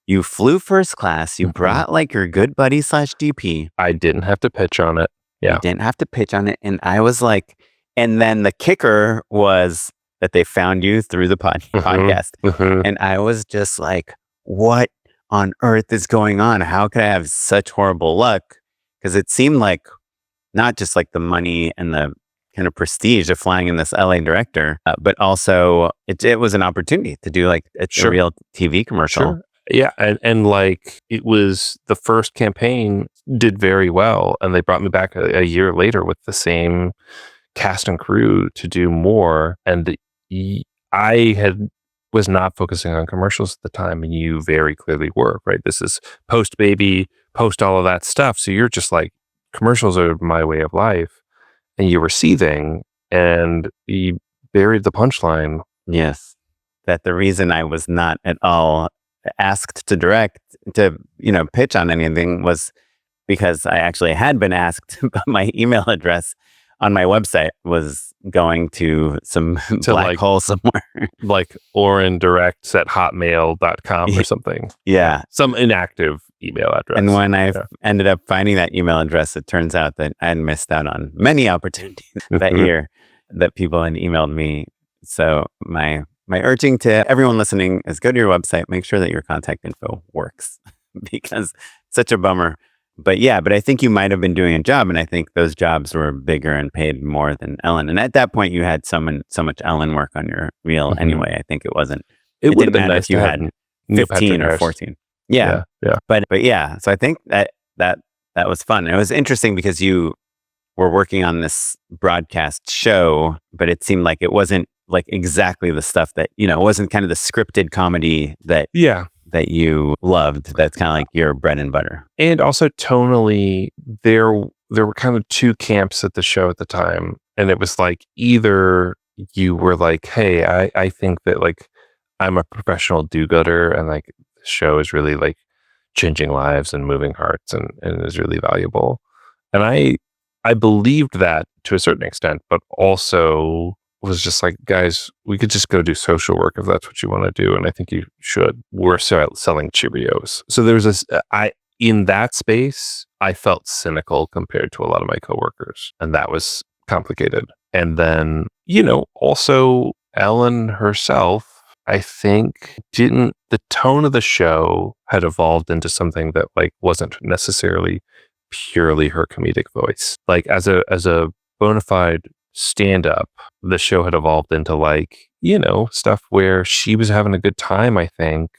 Speaker 2: You flew first class. You brought like your good buddy / DP.
Speaker 1: I didn't have to pitch on it. Yeah.
Speaker 2: You didn't have to pitch on it. And I was like, and then the kicker was that they found you through the podcast. And I was just like, what on earth is going on? How could I have such horrible luck? Because it seemed like not just like the money and the kind of prestige of flying in this LA director, but also it was an opportunity to do like a real TV commercial.
Speaker 1: Sure. Yeah. And like it was the first campaign did very well. And they brought me back a year later with the same cast and crew to do more. And I was not focusing on commercials at the time, and you very clearly were, right? This is post baby, post all of that stuff. So you're just like, commercials are my way of life. And you were seething, and you buried the punchline.
Speaker 2: Yes. That the reason I was not at all asked to pitch on anything was because I actually had been asked, but my email address on my website was going to some black hole somewhere.
Speaker 1: Like orendirects@hotmail.com or something.
Speaker 2: Yeah.
Speaker 1: Some inactive email address.
Speaker 2: And when I ended up finding that email address, it turns out that I had missed out on many opportunities that year that people had emailed me. So my urging to everyone listening is go to your website, make sure that your contact info works because it's such a bummer. But I think you might have been doing a job, and I think those jobs were bigger and paid more than Ellen. And at that point, you had so much Ellen work on your reel anyway. I think it wasn't.
Speaker 1: It would have been nice if you had
Speaker 2: 15 or 14. Yeah. But so I think that was fun. It was interesting because you were working on this broadcast show, but it seemed like it wasn't like exactly the stuff that it wasn't kind of the scripted comedy that you loved. That's kind of like your bread and butter.
Speaker 1: And also tonally, there were kind of two camps at the show at the time. And it was like, either you were like, hey, I think that like I'm a professional do-gooder, and like the show is really like changing lives and moving hearts and is really valuable. And I believed that to a certain extent, but also was just like, guys, we could just go do social work if that's what you want to do. And I think you should. We're selling Cheerios. So there was in that space, I felt cynical compared to a lot of my coworkers, and that was complicated. And then, also Ellen herself, I think the tone of the show had evolved into something that like wasn't necessarily purely her comedic voice. Like as a bona fide stand-up, the show had evolved into like, stuff where she was having a good time, I think,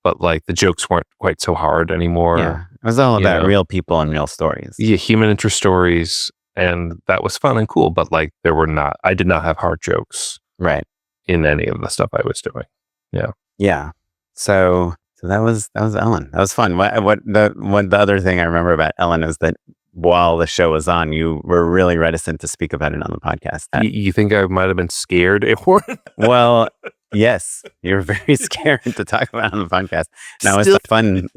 Speaker 1: but like the jokes weren't quite so hard anymore.
Speaker 2: Yeah, it was all about real people and real stories.
Speaker 1: Yeah, human interest stories, and that was fun and cool, but like I did not have hard jokes.
Speaker 2: Right.
Speaker 1: In any of the stuff I was doing.
Speaker 2: Yeah. So that was Ellen. That was fun. What the other thing I remember about Ellen is that while the show was on, you were really reticent to speak about it on the podcast.
Speaker 1: You think I might have been scared, Oren?
Speaker 2: Well, yes, you're very scared to talk about it on the podcast. Now it's funny.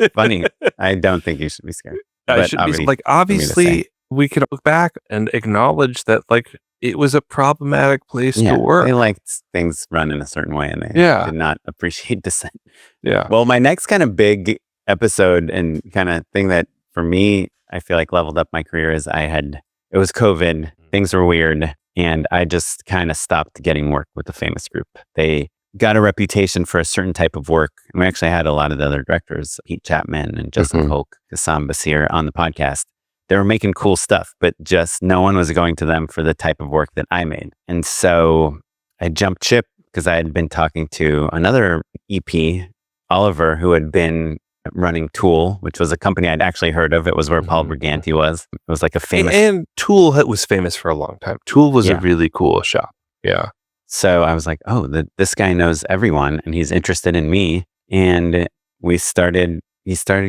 Speaker 2: I don't think you should be scared.
Speaker 1: I should be like, obviously we could look back and acknowledge that like it was a problematic place to work.
Speaker 2: They liked things run in a certain way, and they did not appreciate dissent.
Speaker 1: Yeah.
Speaker 2: Well, my next kind of big episode and kind of thing that for me, I feel like leveled up my career is it was COVID, things were weird, and I just kind of stopped getting work with the Famous Group. They got a reputation for a certain type of work. And we actually had a lot of the other directors, Pete Chapman and Justin Polk, Kassam Basir on the podcast. They were making cool stuff, but just no one was going to them for the type of work that I made. And so I jumped ship because I had been talking to another EP, Oliver, who had been running Tool, which was a company I'd actually heard of. It was where Paul Briganti was. It was like a famous...
Speaker 1: And Tool was famous for a long time. Tool was a really cool shop. Yeah.
Speaker 2: So I was like, oh, this guy knows everyone and he's interested in me. And he started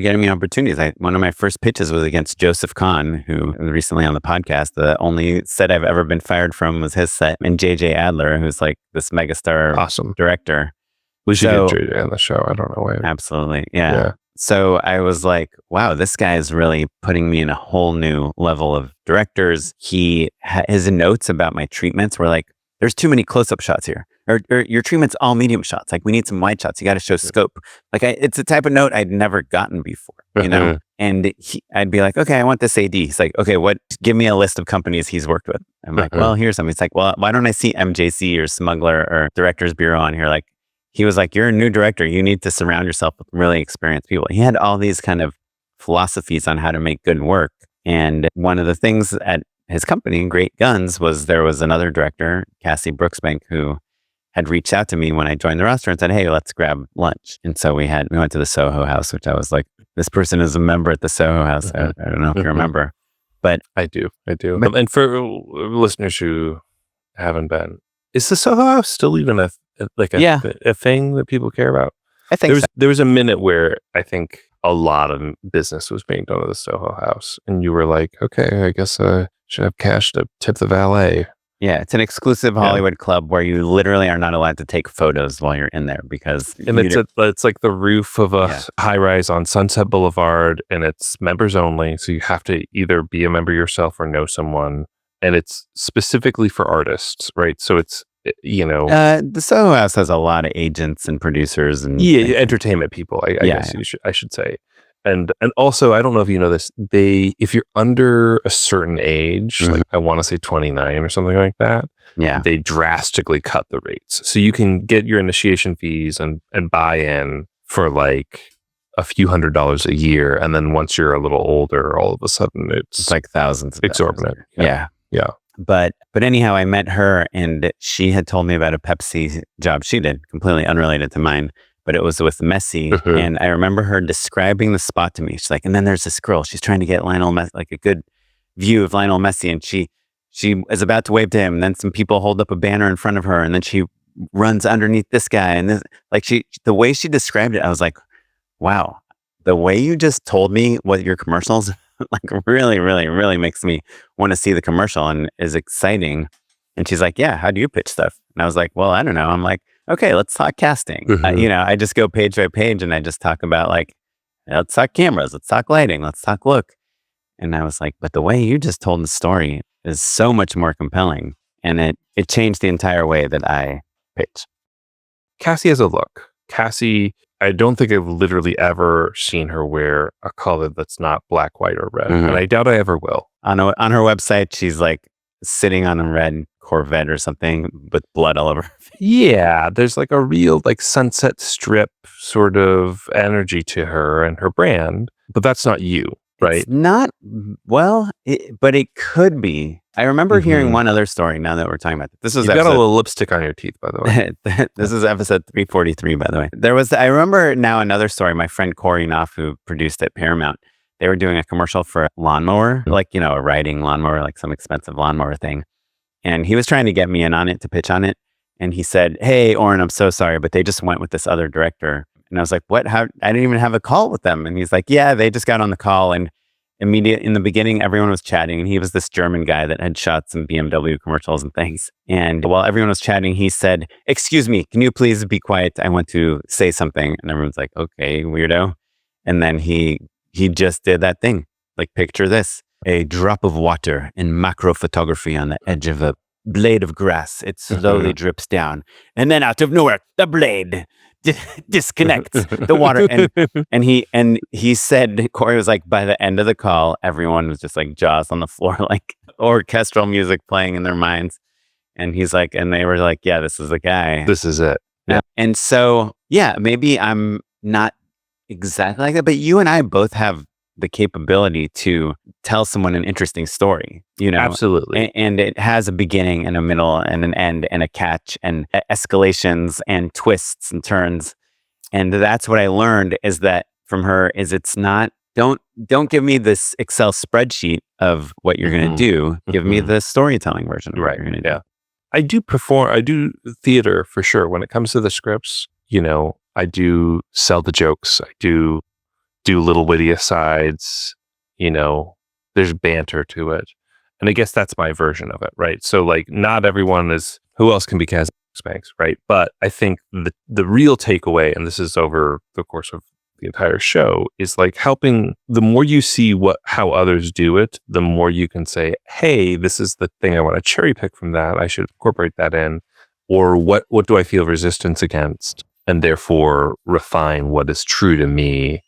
Speaker 2: getting me opportunities. One of my first pitches was against Joseph Kahn, who was recently on the podcast. The only set I've ever been fired from was his set. And JJ Adler, who's like this megastar director.
Speaker 1: We should get JJ on the show. I don't know why.
Speaker 2: Absolutely. Yeah. So I was like, wow, this guy is really putting me in a whole new level of directors. His notes about my treatments were like, there's too many close-up shots here. Or your treatment's all medium shots. Like, we need some wide shots. You got to show scope. Like, it's a type of note I'd never gotten before, you know? And I'd be like, okay, I want this AD. He's like, okay, give me a list of companies he's worked with. I'm like, well, here's some. It's like, well, why don't I see MJC or Smuggler or Directors Bureau on here? Like, he was like, you're a new director. You need to surround yourself with really experienced people. He had all these kind of philosophies on how to make good work. And one of the things at his company, Great Guns, was there was another director, Cassie Brooksbank, who had reached out to me when I joined the roster and said, hey, let's grab lunch. And so we went to the Soho House, which I was like, this person is a member at the Soho House. I don't know if you remember, but
Speaker 1: I do. And for listeners who haven't been, is the Soho House still even a thing that people care about?
Speaker 2: I think
Speaker 1: there was a minute where I think a lot of business was being done at the Soho House, and you were like, okay, I guess I should have cash to tip the valet.
Speaker 2: Yeah, it's an exclusive Hollywood club where you literally are not allowed to take photos while you're in there because...
Speaker 1: And it's like the roof of a high-rise on Sunset Boulevard, and it's members only, so you have to either be a member yourself or know someone, and it's specifically for artists, right? So it's,
Speaker 2: the Soho House has a lot of agents and producers and...
Speaker 1: entertainment people, I guess I should say. And also, I don't know if you know this, if you're under a certain age, like I want to say 29 or something like that, they drastically cut the rates. So you can get your initiation fees and buy in for like a few $100s a year. And then once you're a little older, all of a sudden it's
Speaker 2: like thousands of
Speaker 1: exorbitant.
Speaker 2: Yeah. But anyhow, I met her and she had told me about a Pepsi job she did, completely unrelated to mine. But it was with Messi. And I remember her describing the spot to me. She's like, and then there's this girl. She's trying to get Lionel Messi, like a good view of Lionel Messi. And she is about to wave to him. And then some people hold up a banner in front of her. And then she runs underneath this guy. And this, like the way she described it, I was like, wow, the way you just told me what your commercials like really, really, really makes me want to see the commercial and is exciting. And she's like, yeah, how do you pitch stuff? And I was like, well, I don't know. I'm like, okay, let's talk casting. I just go page by page and I just talk about like, let's talk cameras, let's talk lighting, let's talk look. And I was like, but the way you just told the story is so much more compelling. And it changed the entire way that I pitch.
Speaker 1: Cassie has a look. Cassie, I don't think I've literally ever seen her wear a color that's not black, white, or red. And I doubt I ever will.
Speaker 2: On her website, she's like sitting on a red Corvette or something with blood all over her face.
Speaker 1: Yeah, there's like a real like Sunset Strip sort of energy to her and her brand, but that's not you, right?
Speaker 2: It's not, well, but it could be. I remember hearing one other story now that we're talking about this.
Speaker 1: You've got a little lipstick on your teeth, by the way.
Speaker 2: This is episode 343, by the way. I remember now another story. My friend Corey Knopf, who produced at Paramount, they were doing a commercial for a lawnmower, like, a riding lawnmower, like some expensive lawnmower thing. And he was trying to get me in on it, to pitch on it. And he said, hey, Oren, I'm so sorry, but they just went with this other director. And I was like, what? How? I didn't even have a call with them. And he's like, yeah, they just got on the call. And immediately in the beginning, everyone was chatting. And he was this German guy that had shot some BMW commercials and things. And while everyone was chatting, he said, excuse me, can you please be quiet? I want to say something. And everyone's like, okay, weirdo. And then he just did that thing. Like, picture this. A drop of water in macro photography on the edge of a blade of grass. It slowly drips down. And then out of nowhere, the blade disconnects the water. And he said, Corey was like, by the end of the call, everyone was just like jaws on the floor, like orchestral music playing in their minds. And he's like, and they were like, yeah, this is the guy.
Speaker 1: This is it.
Speaker 2: Yeah. And so, yeah, maybe I'm not exactly like that, but you and I both have the capability to tell someone an interesting story,
Speaker 1: Absolutely.
Speaker 2: And it has a beginning and a middle and an end and a catch and escalations and twists and turns. And that's what I learned, is that from her is don't give me this Excel spreadsheet of what you're going to do. Give me the storytelling version of what you're going to do.
Speaker 1: I do theater for sure. When it comes to the scripts, I do sell the jokes. I do little witty asides, there's banter to it. And I guess that's my version of it, right? So like not everyone is, who else can be Kaz Banks, right? But I think the real takeaway, and this is over the course of the entire show, is like helping. The more you see how others do it, the more you can say, hey, this is the thing I want to cherry pick from that. I should incorporate that in. Or what do I feel resistance against? And therefore refine what is true to me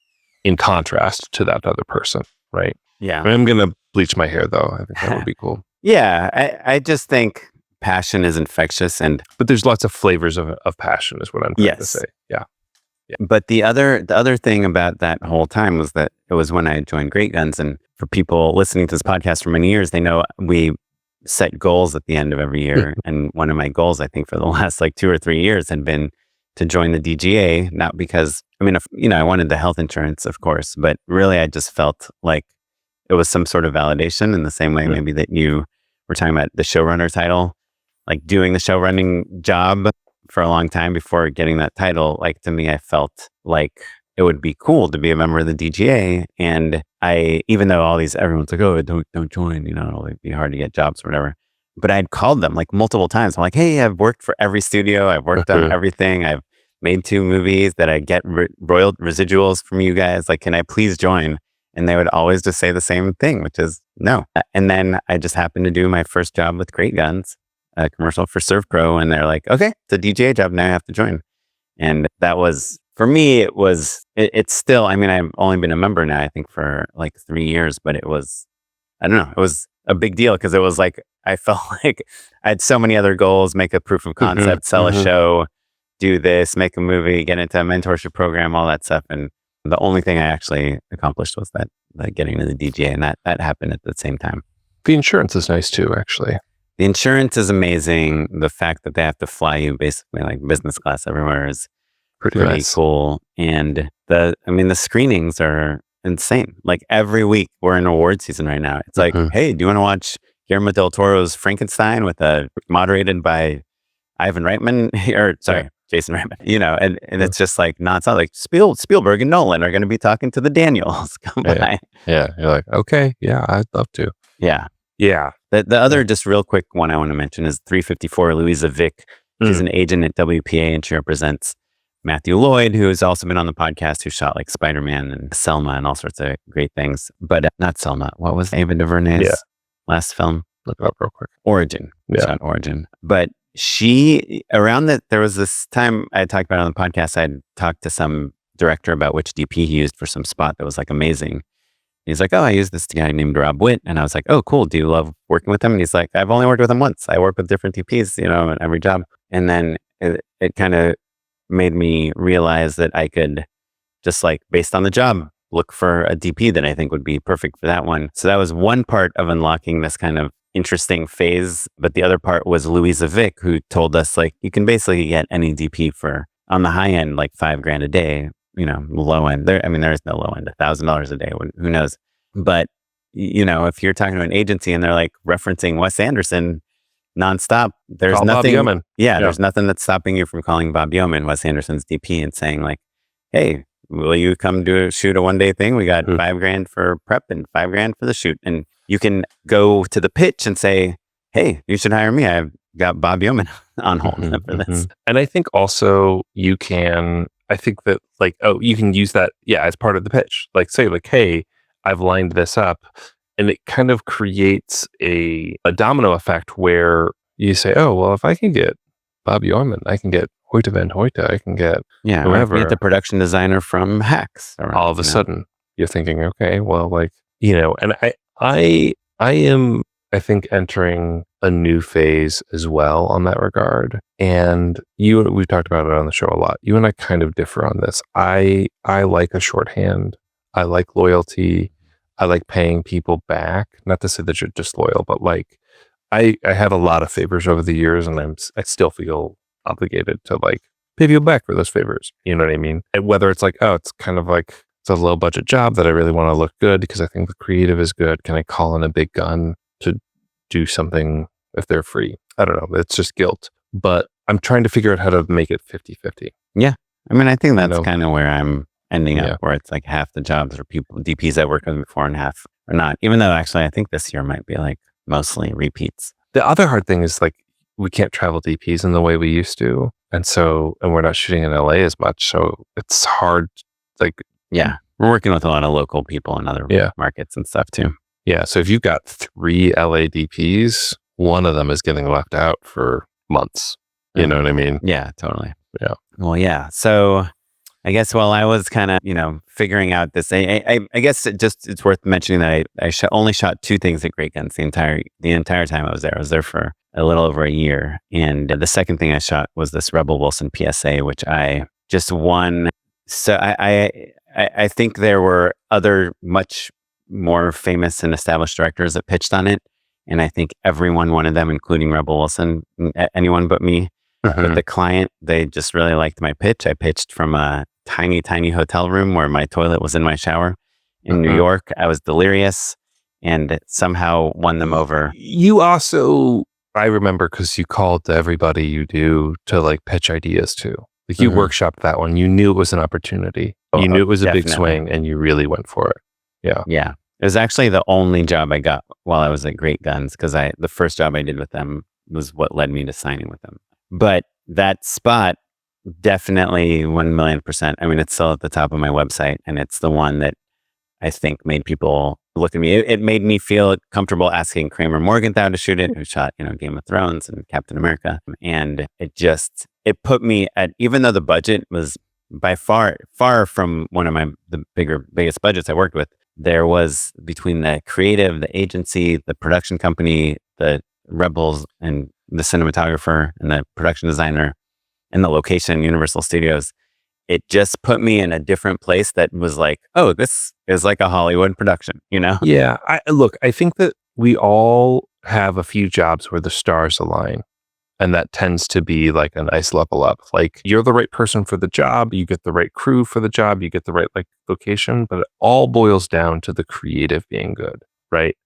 Speaker 1: in contrast to that other person, right?
Speaker 2: Yeah.
Speaker 1: I'm going to bleach my hair though. I think that would be cool.
Speaker 2: Yeah. I just think passion is infectious, but
Speaker 1: there's lots of flavors of passion is what I'm trying to say. Yeah.
Speaker 2: But the other thing about that whole time was that it was when I joined Great Guns. And for people listening to this podcast for many years, they know we set goals at the end of every year. And one of my goals, I think for the last like 2 or 3 years, had been to join the DGA, not because, I wanted the health insurance, of course, but really I just felt like it was some sort of validation in the same way maybe that you were talking about the showrunner title, like doing the showrunning job for a long time before getting that title. Like to me, I felt like it would be cool to be a member of the DGA. And even though everyone's like, oh, don't join, it'll be hard to get jobs or whatever. But I'd called them like multiple times. I'm like, hey, I've worked for every studio. I've worked on everything. I've made 2 movies that I get royal residuals from you guys. Like, can I please join? And they would always just say the same thing, which is no. And then I just happened to do my first job with Great Guns, a commercial for ServPro. And they're like, okay, it's a DGA job. Now I have to join. And that was, for me, it's still, I've only been a member now, I think for like 3 years, but it was, I don't know, it was a big deal because it was like, I felt like I had so many other goals: make a proof of concept, sell a show, do this, make a movie, get into a mentorship program, all that stuff. And the only thing I actually accomplished was that getting into the DGA, and that happened at the same time.
Speaker 1: The insurance is nice too, actually.
Speaker 2: The insurance is amazing. The fact that they have to fly you basically like business class everywhere is pretty nice. Cool. And the screenings are insane. Like every week, we're in award season right now. It's like, hey, do you want to watch Guillermo del Toro's Frankenstein moderated by Ivan Reitman, Jason Reitman, and it's just like nonstop. Like Spielberg and Nolan are going to be talking to the Daniels. Come by.
Speaker 1: Yeah. You're like, okay, yeah, I'd love to.
Speaker 2: Yeah.
Speaker 1: Yeah.
Speaker 2: The other just real quick one I want to mention is 354 Louisa Vick. She's an agent at WPA, and she represents Matthew Lloyd, who has also been on the podcast, who shot like Spider-Man and Selma and all sorts of great things. But not Selma. What was Ava DuVernay's last film?
Speaker 1: Look it up real quick.
Speaker 2: Origin.
Speaker 1: Yeah.
Speaker 2: Shot Origin. But there was this time I talked about it on the podcast, I'd talked to some director about which DP he used for some spot that was like amazing. He's like, oh, I used this guy named Rob Witt. And I was like, oh, cool. Do you love working with him? And he's like, I've only worked with him once. I work with different DPs, in every job. And then it kind of made me realize that I could just like, based on the job, look for a DP that I think would be perfect for that one. So that was one part of unlocking this kind of interesting phase. But the other part was Louisa Vick, who told us like, you can basically get any DP for, on the high end, like $5,000 a day, low end. There is no low end, $1,000 a day, who knows? But, if you're talking to an agency and they're like referencing Wes Anderson nonstop, there's nothing.
Speaker 1: Bob Yeoman.
Speaker 2: Yeah, there's nothing that's stopping you from calling Bob Yeoman, Wes Anderson's DP, and saying like, hey, will you come shoot a 1-day thing? We got $5,000 for prep and $5,000 for the shoot. And you can go to the pitch and say, hey, you should hire me. I've got Bob Yeoman on hold for this.
Speaker 1: And I think also you can use that, as part of the pitch. Like say like, hey, I've lined this up. And it kind of creates a domino effect where you say, oh, well, if I can get Bob Yeoman, I can get Hoyte van Hoyte, I can get whoever.
Speaker 2: Get the production designer from Hacks.
Speaker 1: All of a sudden, you're thinking, okay, well, like, and I am, I think, entering a new phase as well on that regard. And we've talked about it on the show a lot. You and I kind of differ on this. I like a shorthand. I like loyalty. I like paying people back. Not to say that you're disloyal, but like I had a lot of favors over the years, and I still feel obligated to like pay people back for those favors. You know what I mean? And whether it's like, oh, it's a low budget job that I really want to look good because I think the creative is good. Can I call in a big gun to do something if they're free? I don't know. It's just guilt. But I'm trying to figure out how to make it 50-50.
Speaker 2: Yeah. I mean, I think that's kind of where I'm ending up, where it's like half the jobs are DPs I worked with before and half are not. Even though actually I think this year might be like mostly repeats.
Speaker 1: The other hard thing is like we can't travel DPs in the way we used to. And we're not shooting in LA as much. So it's hard. Like,
Speaker 2: yeah, we're working with a lot of local people in other markets and stuff too.
Speaker 1: Yeah. So if you've got 3 LA DPs, one of them is getting left out for months. You know what I mean?
Speaker 2: Yeah, totally.
Speaker 1: Yeah.
Speaker 2: Well, yeah. So I guess while I was kind of, figuring out this, I guess it's worth mentioning that I only shot 2 things at Great Guns the entire time I was there. I was there for a little over a year. And the second thing I shot was this Rebel Wilson PSA, which I just won. So I think there were other much more famous and established directors that pitched on it. And I think everyone wanted them, including Rebel Wilson, anyone but me. But the client, they just really liked my pitch. I pitched from a tiny, tiny hotel room where my toilet was in my shower in New York. I was delirious and somehow won them over.
Speaker 1: You also, I remember, because you called everybody you do to like pitch ideas to. Like you workshopped that one. You knew it was an opportunity. You knew it was a big swing and you really went for it. Yeah.
Speaker 2: Yeah. It was actually the only job I got while I was at Great Guns, because the first job I did with them was what led me to signing with them. But that spot definitely 1,000,000%. I mean, it's still at the top of my website, and it's the one that I think made people look at me. It made me feel comfortable asking Kramer Morgenthau to shoot it, who shot, Game of Thrones and Captain America. And it put me at, even though the budget was by far from one of the biggest budgets I worked with, there was, between the creative, the agency, the production company, the Rebels, and the cinematographer and the production designer and the location, Universal Studios, it just put me in a different place that was like, oh, this is like a Hollywood production,
Speaker 1: Yeah. I think that we all have a few jobs where the stars align. And that tends to be like a nice level up. Like you're the right person for the job, you get the right crew for the job, you get the right location, but it all boils down to the creative being good, right?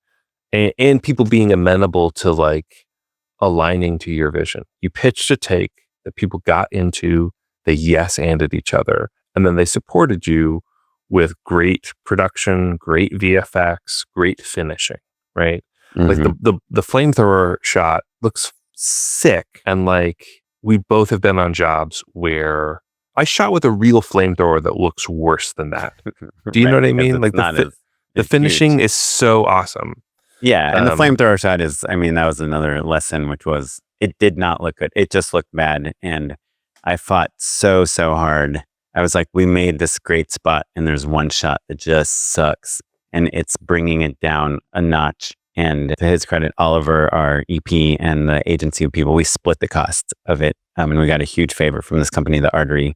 Speaker 1: And people being amenable to like aligning to your vision. You pitched a take that people got into, they yes-anded each other, and then they supported you with great production, great VFX, great finishing, right? Like the flamethrower shot looks sick, and like we both have been on jobs where I shot with a real flamethrower that looks worse than that. Do you know what I mean? Like the finishing is so awesome.
Speaker 2: Yeah, and the flamethrower shot is, that was another lesson, which was it did not look good. It just looked bad, and I fought so hard. I was like, we made this great spot, and there's one shot that just sucks, and it's bringing it down a notch. And to his credit, Oliver, our EP, and the agency of people, we split the cost of it. And we got a huge favor from this company, The Artery,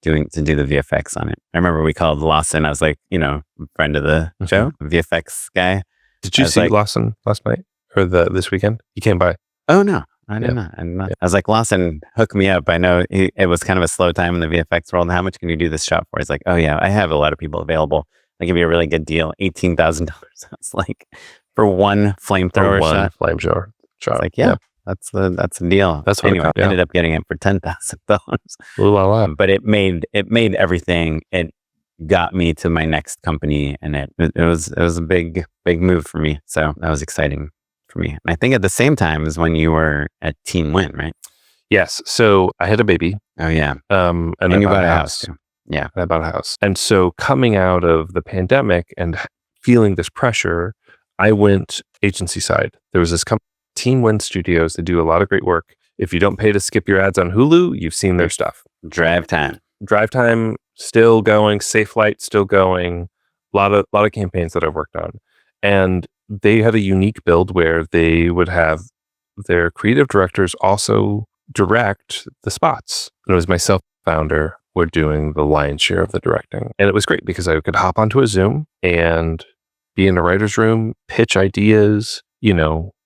Speaker 2: to do the VFX on it. I remember we called Lawson. I was like, friend of the show, VFX guy.
Speaker 1: Did you see Lawson last night or this weekend? He came by.
Speaker 2: Oh, no, I did not. I was like, Lawson, hook me up. I know it was kind of a slow time in the VFX world. How much can you do this shot for? He's like, oh, yeah, I have a lot of people available. I'll give you a really good deal, $18,000. I was like, for one flamethrower shot.
Speaker 1: Flamethrower shot.
Speaker 2: It's like, that's the deal.
Speaker 1: That's what
Speaker 2: anyway. I ended up getting it for $10,000.
Speaker 1: Ooh la la.
Speaker 2: But it made everything. It got me to my next company, and it was a big move for me. So that was exciting for me. And I think at the same time is when you were at Team Win, right?
Speaker 1: Yes. So I had a baby.
Speaker 2: Oh yeah.
Speaker 1: And
Speaker 2: you bought a house too. Yeah.
Speaker 1: I bought a house. And so coming out of the pandemic and feeling this pressure, I went agency side. There was this company, Team Win Studios. They do a lot of great work. If you don't pay to skip your ads on Hulu, you've seen their stuff.
Speaker 2: Drive Time
Speaker 1: still going. Safe Flight still going. A lot of campaigns that I've worked on. And they had a unique build where they would have their creative directors also direct the spots. And it was myself, founder, were doing the lion's share of the directing. And it was great because I could hop onto a Zoom and be in a writer's room, pitch ideas. It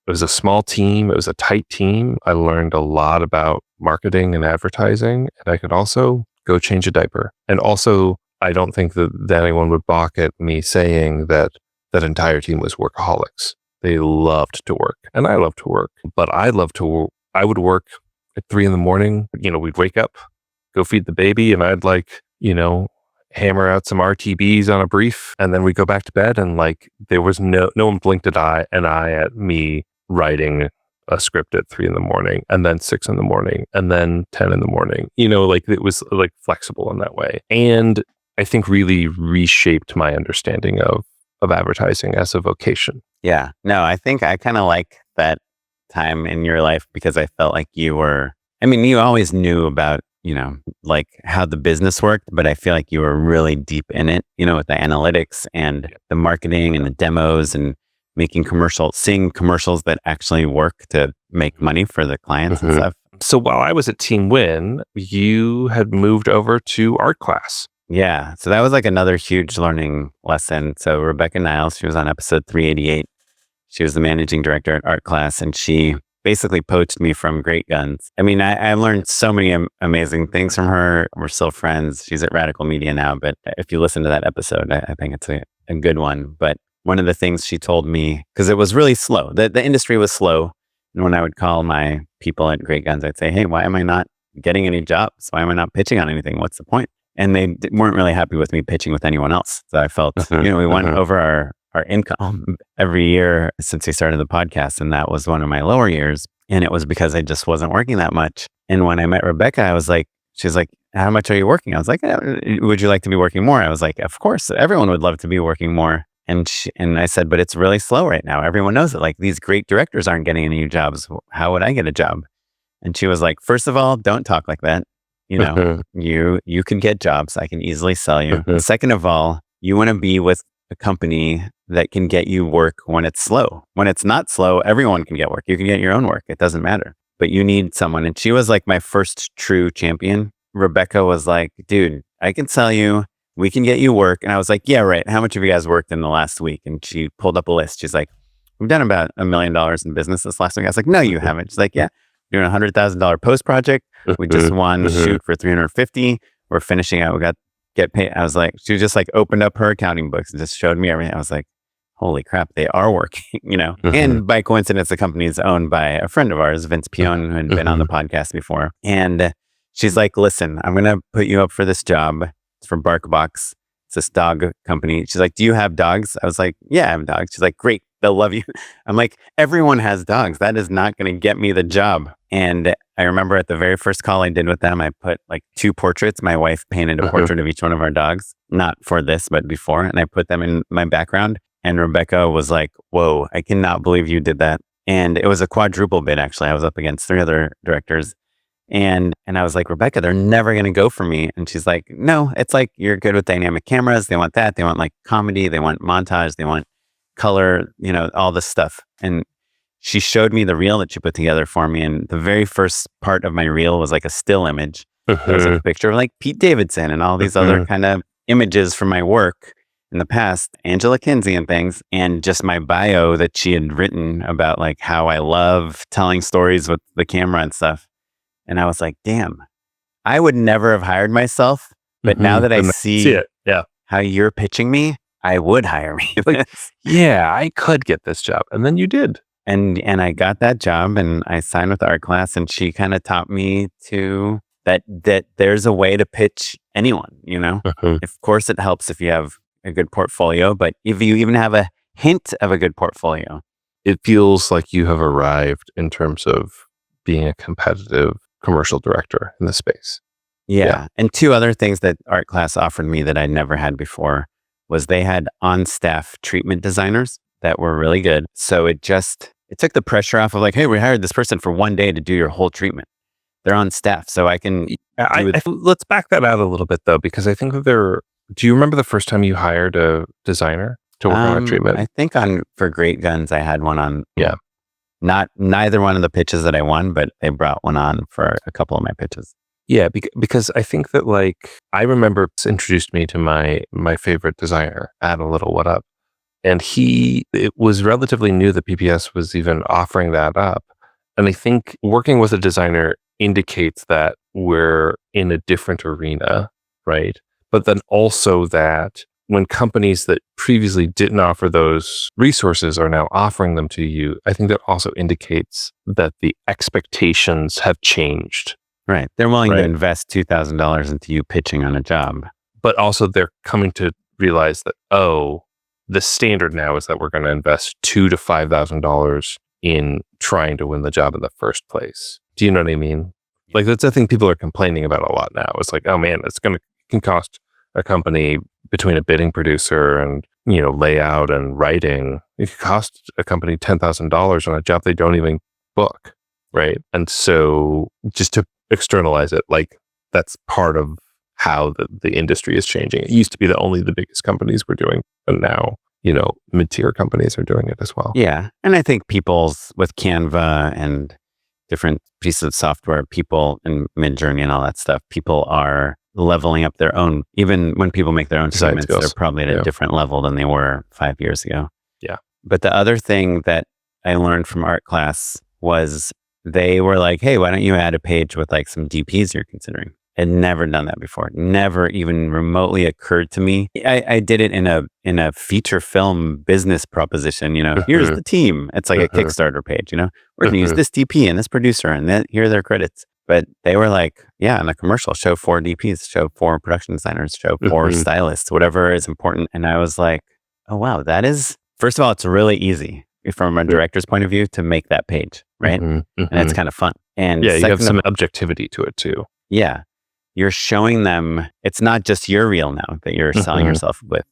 Speaker 1: was a small team. It was a tight team. I learned a lot about marketing and advertising, and I could also go change a diaper. And also I don't think that anyone would balk at me saying that that entire team was workaholics. They loved to work, and I love to work, but I would work at 3 a.m. We'd wake up, go feed the baby, and I'd hammer out some RTBs on a brief, and then we'd go back to bed, and there was no one blinked an eye at me writing a script at 3 a.m. and then 6 a.m. and then 10 a.m. It was flexible in that way. And I think really reshaped my understanding of advertising as a vocation.
Speaker 2: Yeah. No, I think I kind of like that time in your life because I felt like you always knew about, how the business worked, but I feel like you were really deep in it, with the analytics and the marketing and the demos and seeing commercials that actually work to make money for the clients and stuff.
Speaker 1: So while I was at Team Win, you had moved over to art class.
Speaker 2: Yeah. So that was another huge learning lesson. So Rebecca Niles, she was on episode 388. She was the managing director at art class, and she basically poached me from Great Guns. I mean, I learned so many amazing things from her. We're still friends. She's at Radical Media now, but if you listen to that episode, I think it's a good one. But one of the things she told me, because it was really slow, the industry was slow. And when I would call my people at Great Guns, I'd say, hey, why am I not getting any jobs? Why am I not pitching on anything? What's the point? And they weren't really happy with me pitching with anyone else. So I felt, we went over our income every year since we started the podcast. And that was one of my lower years. And it was because I just wasn't working that much. And when I met Rebecca, she's like, how much are you working? I was like, would you like to be working more? I was like, of course, everyone would love to be working more. And I said, but it's really slow right now. Everyone knows it. These great directors aren't getting any jobs. How would I get a job? And she was like, first of all, don't talk like that. You can get jobs. I can easily sell you. Second of all, you want to be with a company that can get you work when it's slow. When it's not slow, everyone can get work. You can get your own work. It doesn't matter. But you need someone. And she was my first true champion. Rebecca was like, dude, I can sell you. We can get you work. And I was like, yeah, right. How much have you guys worked in the last week? And she pulled up a list. She's like, we've done about $1 million in business this last week. I was like, no, you haven't. She's like, yeah, doing $100,000 post project. We just won shoot for 350. We're finishing out. We got get paid. I was like, she just opened up her accounting books and just showed me everything. I was like, holy crap, they are working, And by coincidence, the company is owned by a friend of ours, Vince Pion, who had been on the podcast before. And she's like, listen, I'm going to put you up for this job. It's from BarkBox. It's this dog company. She's like, do you have dogs? I was like, yeah, I have dogs. She's like, great. They'll love you. I'm like, everyone has dogs. That is not going to get me the job. And I remember at the very first call I did with them, I put 2 portraits. My wife painted a portrait of each one of our dogs, not for this, but before. And I put them in my background. And Rebecca was like, whoa, I cannot believe you did that. And it was a quadruple bid, actually. I was up against 3 other directors. And I was like, Rebecca, they're never going to go for me. And she's like, no, it's you're good with dynamic cameras. They want that. They want comedy. They want montage. They want color, all this stuff. And she showed me the reel that she put together for me. And the very first part of my reel was a still image. There was a picture of Pete Davidson and all these other kind of images from my work in the past, Angela Kinsey and things, and just my bio that she had written about how I love telling stories with the camera and stuff. And I was like, damn, I would never have hired myself. But now that I see
Speaker 1: it, yeah,
Speaker 2: how you're pitching me, I would hire me.
Speaker 1: Yeah, I could get this job. And then you did.
Speaker 2: And I got that job and I signed with art class, and she kind of taught me that there's a way to pitch anyone, Of course it helps if you have a good portfolio, but if you even have a hint of a good portfolio,
Speaker 1: it feels like you have arrived in terms of being a competitive commercial director in the space.
Speaker 2: Yeah. And 2 other things that art class offered me that I never had before was they had on-staff treatment designers that were really good. So it took the pressure off of hey, we hired this person for 1 day to do your whole treatment. They're on staff, so I can.
Speaker 1: Let's back that out a little bit though, because I think that do you remember the first time you hired a designer to work on a treatment?
Speaker 2: I think for Great Guns, I had one on.
Speaker 1: Yeah.
Speaker 2: Neither one of the pitches that I won, but they brought one on for a couple of my pitches.
Speaker 1: Yeah, because I think that I remember it's introduced me to my favorite designer, Add a Little What Up. And it was relatively new that PPS was even offering that up. And I think working with a designer indicates that we're in a different arena, right? But then also that when companies that previously didn't offer those resources are now offering them to you, I think that also indicates that the expectations have changed.
Speaker 2: Right. They're willing to
Speaker 1: Right.
Speaker 2: invest $2,000 into you pitching on a job.
Speaker 1: But also they're coming to realize that, oh, the standard now is that we're going to invest $2,000 to $5,000 in trying to win the job in the first place. Do you know what I mean? Like, that's the thing people are complaining about a lot now. It's like, oh man, can cost a company between a bidding producer and, layout and writing. It could cost a company $10,000 on a job they don't even book. Right. And so just to externalize it, like, that's part of how the industry is changing. It used to be that only the biggest companies were doing, and now, mid-tier companies are doing it as well.
Speaker 2: Yeah. And I think with Canva and different pieces of software, people and Midjourney and all that stuff, people are leveling up their own. Even when people make their own statements, they're probably at a different level than they were 5 years ago.
Speaker 1: Yeah.
Speaker 2: But the other thing that I learned from art class was they were like, hey, why don't you add a page with like some DPs you're considering? I'd never done that before. Never even remotely occurred to me. I did it in a feature film business proposition. Here's the team. It's like a Kickstarter page. We're going to use this DP and this producer, and here are their credits. But they were like, yeah, in a commercial, show 4 DPs, show 4 production designers, show 4 stylists, whatever is important. And I was like, oh wow, that is. First of all, it's really easy from a director's point of view to make that page, right? And it's kind of fun. And
Speaker 1: yeah, you have some objectivity to it too.
Speaker 2: Yeah. You're showing them, it's not just your reel now that you're selling yourself with.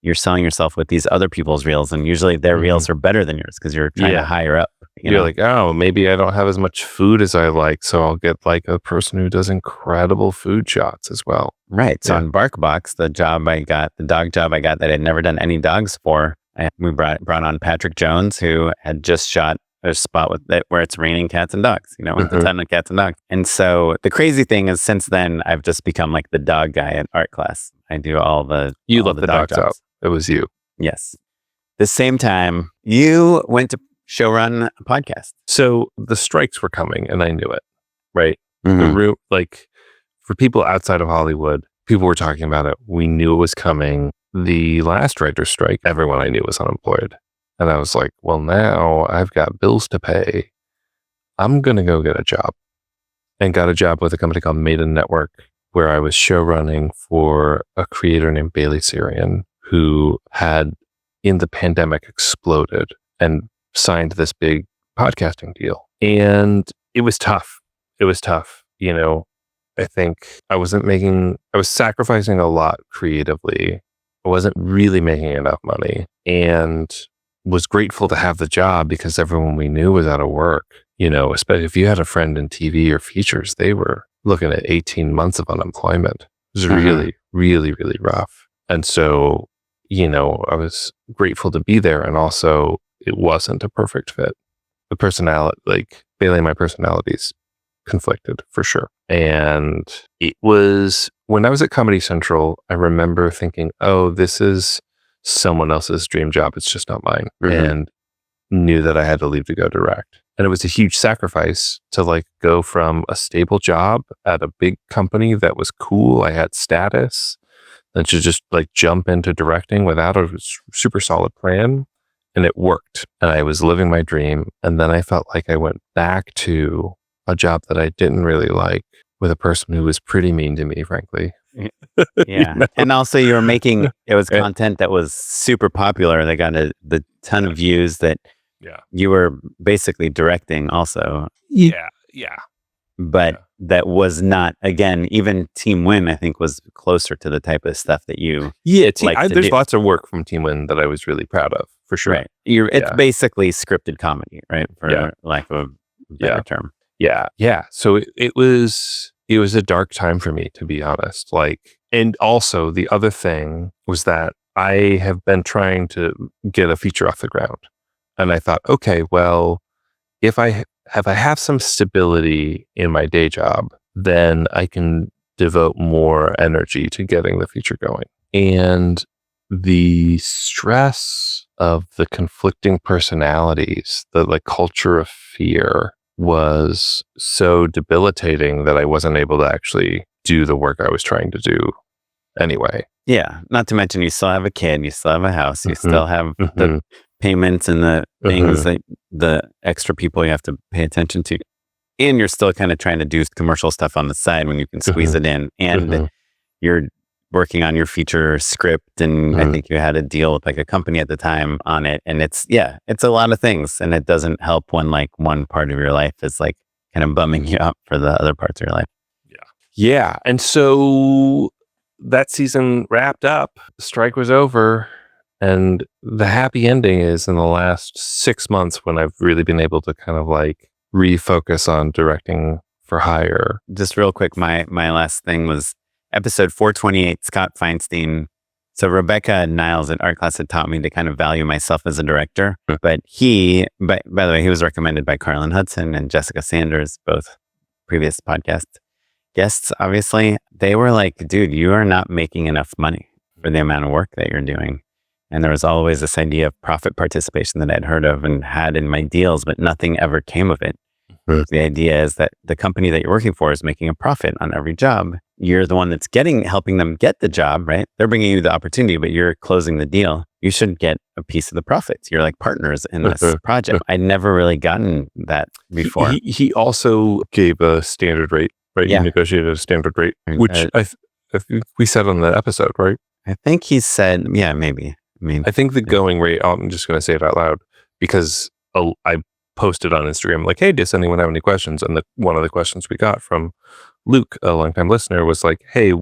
Speaker 2: You're selling yourself with these other people's reels, and usually their reels are better than yours because you're trying to hire up.
Speaker 1: You're like, oh, maybe I don't have as much food as I like, so I'll get like a person who does incredible food shots as well.
Speaker 2: Right. So on BarkBox, the dog job I got that I'd never done any dogs for, we brought on Patrick Jones, who had just shot a spot where it's raining cats and dogs, with a ton of cats and dogs. And so the crazy thing is, since then, I've just become like the dog guy at art class. I do all the
Speaker 1: let the dogs out. It was you.
Speaker 2: Yes. The same time, you went to showrun a podcast.
Speaker 1: So the strikes were coming, and I knew it. Right. The room, like, for people outside of Hollywood, people were talking about it. We knew it was coming. The last writer's strike, everyone I knew was unemployed. And I was like, well, now I've got bills to pay. I'm going to go get a job. And got a job with a company called Maiden Network, where I was showrunning for a creator named Bailey Sarian, who had, in the pandemic, exploded and signed this big podcasting deal. And it was tough. I think I was sacrificing a lot creatively. I wasn't really making enough money, and was grateful to have the job because everyone we knew was out of work. Especially if you had a friend in TV or features, they were looking at 18 months of unemployment. It was really, really, really rough. And so, I was grateful to be there. And also, it wasn't a perfect fit. The personality, like Bailey and my personalities conflicted for sure. And it was, when I was at Comedy Central, I remember thinking, oh, this is someone else's dream job. It's just not mine. And knew that I had to leave to go direct. And it was a huge sacrifice to like go from a stable job at a big company that was cool. I had status, and to just like jump into directing without a super solid plan. And it worked. And I was living my dream. And then I felt like I went back to a job that I didn't really like with a person who was pretty mean to me, frankly.
Speaker 2: Yeah. And also it was content that was super popular. They got the ton of views that you were basically directing also.
Speaker 1: Yeah.
Speaker 2: But that was not, again, even Team Win, I think, was closer to the type of stuff that you
Speaker 1: there's lots of work from Team Win that I was really proud of, for sure.
Speaker 2: Right. It's basically scripted comedy, right? For lack of a better term.
Speaker 1: Yeah. So it was a dark time for me, to be honest. And also the other thing was that I have been trying to get a feature off the ground. And I thought, okay, well, if I have some stability in my day job, then I can devote more energy to getting the feature going. And the stress of the conflicting personalities, the culture of fear, was so debilitating that I wasn't able to actually do the work I was trying to do. anyway.
Speaker 2: Yeah. Not to mention you still have a kid, you still have a house, you still have the
Speaker 1: Mhm.
Speaker 2: payments and the things
Speaker 1: Mhm.
Speaker 2: that the extra people you have to pay attention to. And you're still kind of trying to do commercial stuff on the side when you can squeeze
Speaker 1: Mhm.
Speaker 2: it in. And
Speaker 1: Mhm.
Speaker 2: you're working on your feature script. And I
Speaker 1: Mhm.
Speaker 2: think you had a deal with like a company at the time on it. And it's a lot of things. And it doesn't help when like one part of your life is like kind of bumming you out for the other parts of your life.
Speaker 1: Yeah. And so that season wrapped up, the strike was over, and the happy ending is in the last 6 months when I've really been able to kind of like refocus on directing for hire.
Speaker 2: Just real quick, my last thing was episode 428, Scott Feinstein. So Rebecca Niles at Art Class had taught me to kind of value myself as a director.
Speaker 1: Hmm.
Speaker 2: But by the way, he was recommended by Carlin Hudson and Jessica Sanders, both previous podcast guests, obviously. They were like, dude, you are not making enough money for the amount of work that you're doing. And there was always this idea of profit participation that I'd heard of and had in my deals, but nothing ever came of it. The idea is that the company that you're working for is making a profit on every job. You're the one that's helping them get the job, right? They're bringing you the opportunity, but you're closing the deal. You should get a piece of the profits. You're like partners in this project. I'd never really gotten that before.
Speaker 1: He also gave a standard rate, right?
Speaker 2: Yeah.
Speaker 1: He negotiated a standard rate,
Speaker 2: And,
Speaker 1: which I think we said on the episode, right?
Speaker 2: I think he said, yeah, maybe. I mean,
Speaker 1: I think the going rate, I'm just going to say it out loud because I posted on Instagram, like, hey, does anyone have any questions? And one of the questions we got from Luke, a longtime listener, was like, hey,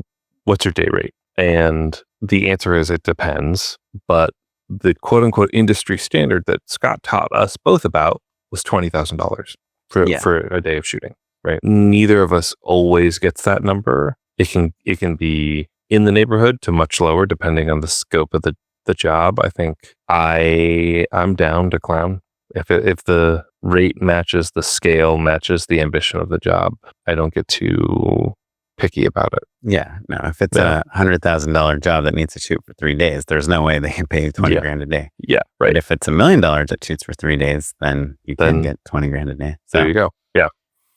Speaker 1: what's your day rate? And the answer is it depends. But the quote unquote industry standard that Scott taught us both about was $20,000 for a day of shooting, right? Neither of us always gets that number. It can be in the neighborhood to much lower depending on the scope of the job. I think I'm down to clown. If the rate matches the scale, matches the ambition of the job, I don't get too picky about it.
Speaker 2: Yeah, no. If it's a $100,000 job that needs to shoot for 3 days, there's no way they can pay you 20 grand a day.
Speaker 1: Yeah, right.
Speaker 2: But if it's $1 million that shoots for 3 days, then you can get 20 grand a day. So
Speaker 1: there you go.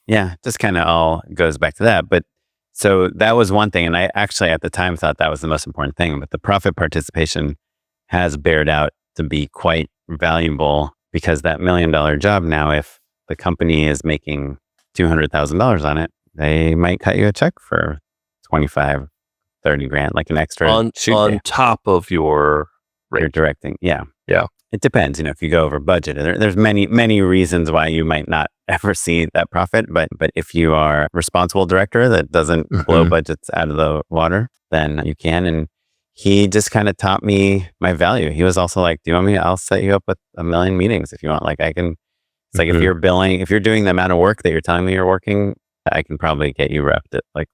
Speaker 2: Yeah, just kind of all goes back to that. But so that was one thing, and I actually at the time thought that was the most important thing. But the profit participation has bared out to be quite valuable. Because that $1 million job now, if the company is making $200,000 on it, they might cut you a check for 25, 30 grand, like an extra
Speaker 1: on top of your rate.
Speaker 2: You're directing. Yeah.
Speaker 1: Yeah.
Speaker 2: It depends, if you go over budget. There's many reasons why you might not ever see that profit. But if you are a responsible director that doesn't blow budgets out of the water, then you can. And he just kind of taught me my value. He was also like, do you want me? I'll set you up with 1 million meetings if you want. Like I can, it's like if you're doing the amount of work that you're telling me you're working, I can probably get you repped at like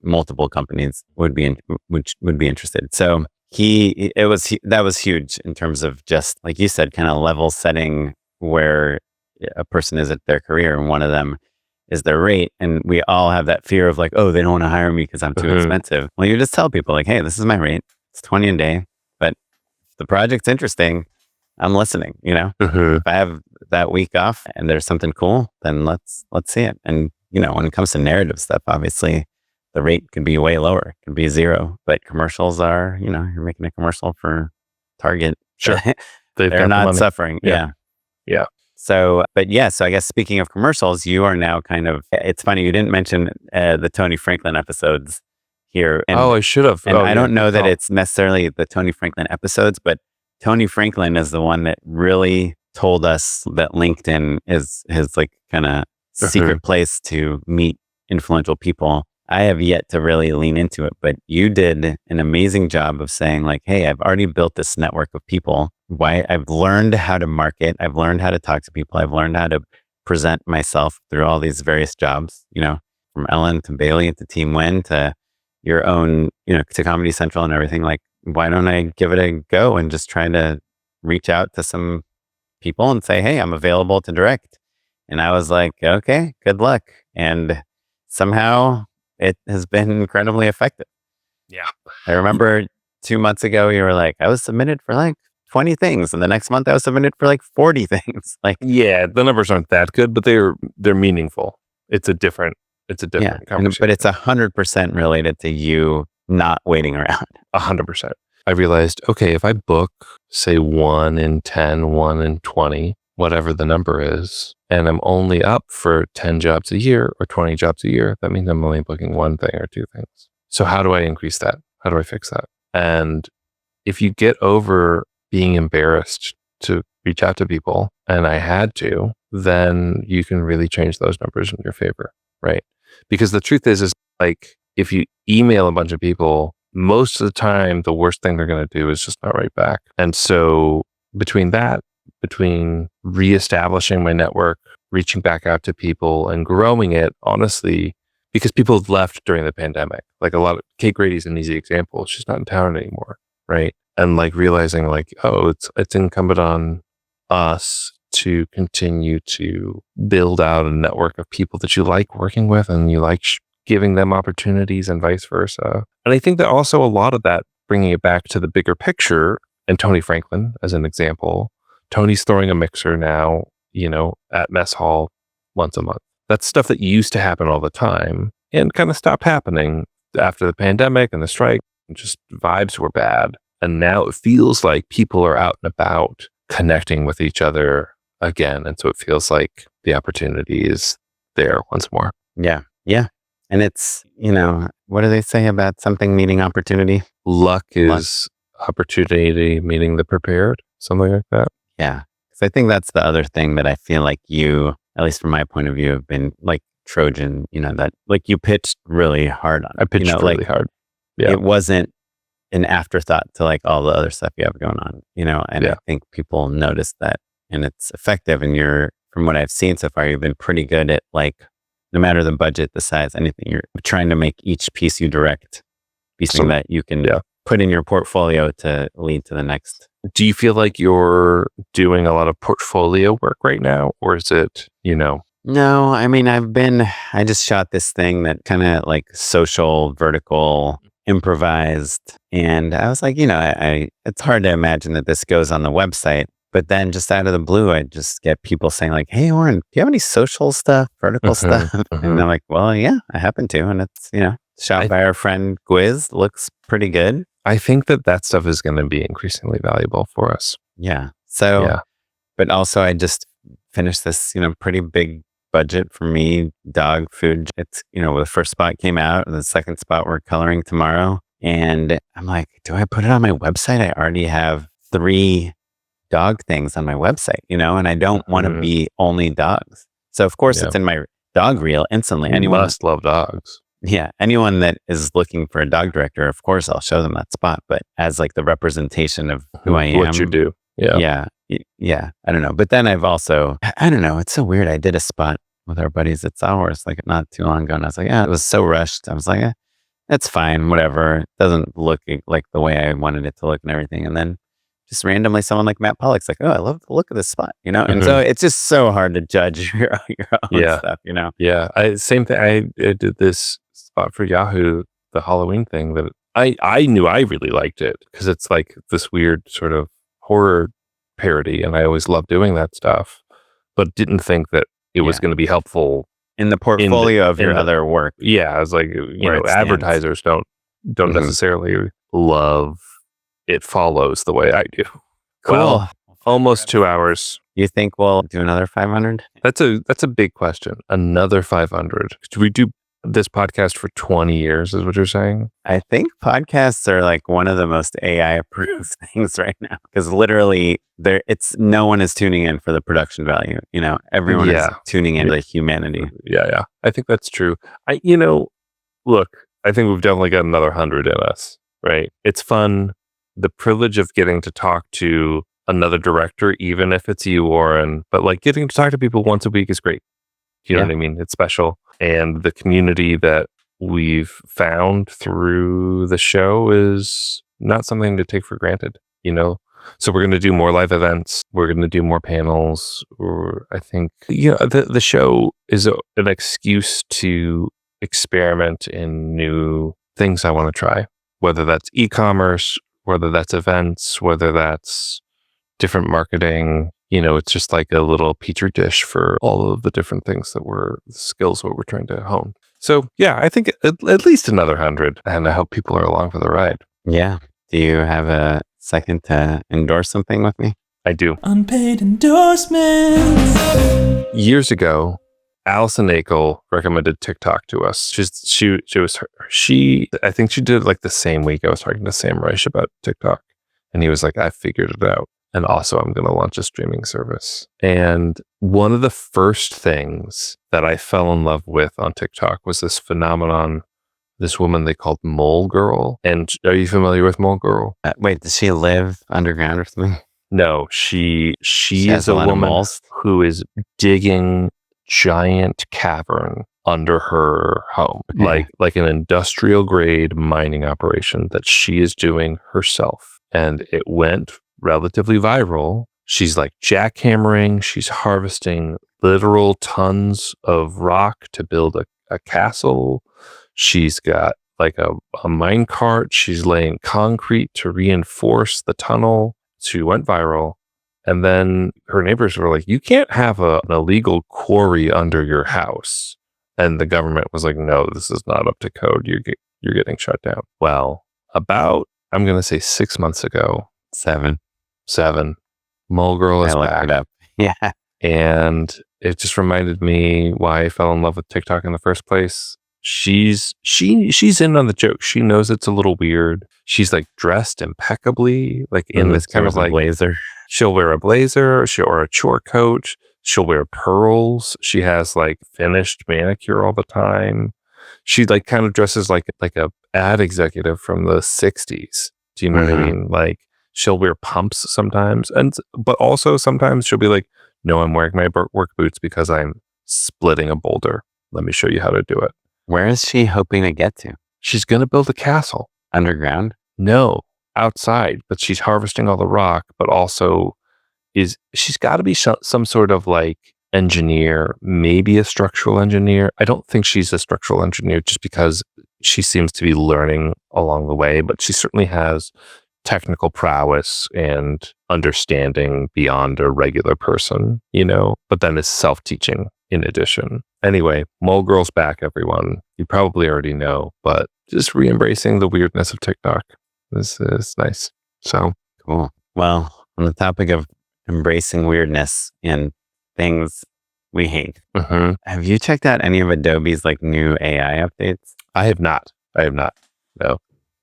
Speaker 2: multiple companies would be interested. So that was huge in terms of just like you said, kind of level setting where a person is at their career. And one of them is their rate. And we all have that fear of like, oh, they don't want to hire me because I'm too expensive. Well, you just tell people like, hey, this is my rate. It's 20 a day, but if the project's interesting, I'm listening, If I have that week off and there's something cool, then let's see it. And, when it comes to narrative stuff, obviously the rate can be way lower, it can be zero, but commercials are, you're making a commercial for Target.
Speaker 1: Sure.
Speaker 2: They're not suffering. Yeah. So I guess speaking of commercials, you are now kind of, it's funny, you didn't mention the Tony Franklin episodes here. And,
Speaker 1: I should have.
Speaker 2: And I don't know that it's necessarily the Tony Franklin episodes, but Tony Franklin is the one that really told us that LinkedIn is his like kind of secret place to meet influential people. I have yet to really lean into it, but you did an amazing job of saying like, hey, I've already built this network of people. I've learned how to market. I've learned how to talk to people. I've learned how to present myself through all these various jobs, from Ellen to Bailey to Team Win to your own, to Comedy Central and everything. Like, why don't I give it a go and just try to reach out to some people and say, hey, I'm available to direct. And I was like, okay, good luck. And somehow it has been incredibly effective.
Speaker 1: Yeah.
Speaker 2: I remember 2 months ago, you were like, I was submitted for like 20 things. And the next month I was submitted for like 40 things. Like,
Speaker 1: yeah, the numbers aren't that good, but they're meaningful. It's a different conversation.
Speaker 2: But it's 100% related to you not waiting around.
Speaker 1: 100%. I realized, okay, if I book, say 1 in 10, 1 in 20, whatever the number is, and I'm only up for 10 jobs a year or 20 jobs a year, that means I'm only booking one thing or two things. So how do I increase that? How do I fix that? And if you get over being embarrassed to reach out to people, and I had to, then you can really change those numbers in your favor, right? Because the truth is like, if you email a bunch of people, most of the time, the worst thing they're going to do is just not write back. And so between reestablishing my network, reaching back out to people and growing it, honestly, because people left during the pandemic, like a lot of Kate Grady's an easy example. She's not in town anymore. Right. And like realizing like, oh, it's incumbent on us to continue to build out a network of people that you like working with and you like giving them opportunities and vice versa. And I think that also a lot of that, bringing it back to the bigger picture, and Tony Franklin as an example, Tony's throwing a mixer now, at mess hall once a month. That's stuff that used to happen all the time and kind of stopped happening after the pandemic and the strike. Just vibes were bad. And now it feels like people are out and about connecting with each other again. And so it feels like the opportunity is there once more.
Speaker 2: Yeah. Yeah. And it's, what do they say about something meeting opportunity?
Speaker 1: Luck is opportunity meeting the prepared, something like that.
Speaker 2: Yeah. Because I think that's the other thing that I feel like you, at least from my point of view, have been like Trojan, that like you pitched really hard on.
Speaker 1: I pitched really hard. Yeah.
Speaker 2: It wasn't an afterthought to like all the other stuff you have going on, and I think people notice that and it's effective. And from what I've seen so far, you've been pretty good at like, no matter the budget, the size, anything, you're trying to make each piece you direct be something that you can put in your portfolio to lead to the next.
Speaker 1: Do you feel like you're doing a lot of portfolio work right now? Or is it,
Speaker 2: No, I mean, I just shot this thing that kind of like social, vertical, improvised. And I was like, it's hard to imagine that this goes on the website. But then just out of the blue, I just get people saying like, hey, Oren, do you have any social stuff, vertical stuff? And I'm like, well, yeah, I happen to. And it's, shot by our friend Gwiz. Looks pretty good.
Speaker 1: I think that stuff is going to be increasingly valuable for us.
Speaker 2: Yeah. So, but also I just finished this, pretty big budget for me, dog food. It's, the first spot came out and the second spot we're coloring tomorrow. And I'm like, do I put it on my website? I already have 3 dog things on my website, and I don't want to be only dogs. So of course it's in my dog reel instantly.
Speaker 1: Anyone must love dogs.
Speaker 2: Yeah. Anyone that is looking for a dog director, of course I'll show them that spot, but as like the representation of who I am.
Speaker 1: What you do.
Speaker 2: Yeah. Yeah. I don't know. But then I've also, I don't know. It's so weird. I did a spot with our buddies at Sours like not too long ago. And I was like, it was so rushed. I was like, that's fine. Whatever. It doesn't look like the way I wanted it to look and everything. And then just randomly someone like Matt Pollock's like, oh, I love the look of this spot, And so it's just so hard to judge your own stuff,
Speaker 1: Yeah. Same thing. I did this spot for Yahoo, the Halloween thing that I knew I really liked it because it's like this weird sort of horror parody. And I always loved doing that stuff, but didn't think that it was going to be helpful
Speaker 2: in the portfolio of your other work.
Speaker 1: Yeah. I was like, advertisers don't necessarily love it follows the way I do.
Speaker 2: Cool.
Speaker 1: Well, almost 2 hours.
Speaker 2: You think we'll do another 500?
Speaker 1: That's a big question. Another 500. Do we do this podcast for 20 years is what you're saying?
Speaker 2: I think podcasts are like one of the most AI approved things right now because literally no one is tuning in for the production value. Everyone is tuning in for the humanity.
Speaker 1: Yeah. I think that's true. Look, I think we've definitely got another 100 in us, right? It's fun. The privilege of getting to talk to another director, even if it's you, Oren, but like getting to talk to people once a week is great. You know what I mean? It's special. And the community that we've found through the show is not something to take for granted, So we're going to do more live events. We're going to do more panels. Or I think, the show is an excuse to experiment in new things I want to try, whether that's e-commerce, whether that's events, whether that's different marketing, it's just like a little petri dish for all of the different things skills that we're trying to hone. So yeah, I think at least another 100, and I hope people are along for the ride.
Speaker 2: Yeah. Do you have a second to endorse something with me?
Speaker 1: I do.
Speaker 3: Unpaid endorsements.
Speaker 1: Years ago, Allison Akel recommended TikTok to us. I think she did like the same week I was talking to Sam Reich about TikTok. And he was like, I figured it out. And also I'm going to launch a streaming service. And one of the first things that I fell in love with on TikTok was this phenomenon, this woman they called Mole Girl. And are you familiar with Mole Girl?
Speaker 2: Wait, does she live underground or something?
Speaker 1: No, she
Speaker 2: has
Speaker 1: is a
Speaker 2: a lot of
Speaker 1: woman
Speaker 2: moles?
Speaker 1: who is digging giant cavern under her home,
Speaker 2: Yeah.
Speaker 1: like an industrial grade mining operation that she is doing herself. And it went relatively viral. She's like jackhammering, she's harvesting literal tons of rock to build a castle. She's got like a mine cart. She's laying concrete to reinforce the tunnel. She went viral. And then her neighbors were like, you can't have an illegal quarry under your house. And the government was like, no, this is not up to code. You're getting shut down. Well, about, I'm going to say 6 months ago,
Speaker 2: 7.
Speaker 1: Mole Girl is
Speaker 2: I looked
Speaker 1: back.
Speaker 2: it up. Yeah.
Speaker 1: And it just reminded me why I fell in love with TikTok in the first place. She's in on the joke. She knows it's a little weird. She's like dressed impeccably, like in this kind of like
Speaker 2: blazer.
Speaker 1: She'll wear a blazer, or a short coat. She'll wear pearls. She has like finished manicure all the time. She like kind of dresses like a ad executive from the 60s. Do you know what I mean? Like she'll wear pumps sometimes, but also sometimes she'll be like, no, I'm wearing my work boots because I'm splitting a boulder. Let me show you how to do it.
Speaker 2: Where is she hoping to get to?
Speaker 1: She's going to build a castle.
Speaker 2: Underground?
Speaker 1: No, outside, but she's harvesting all the rock, but also she's got to be some sort of like engineer, maybe a structural engineer. I don't think she's a structural engineer just because she seems to be learning along the way, but she certainly has technical prowess and understanding beyond a regular person, but then is self-teaching in addition. Anyway, Mole Girl's back, everyone. You probably already know, but just re-embracing the weirdness of TikTok. This is nice. So
Speaker 2: cool. Well, on the topic of embracing weirdness and things we hate, have you checked out any of Adobe's like new AI updates?
Speaker 1: I have not. No.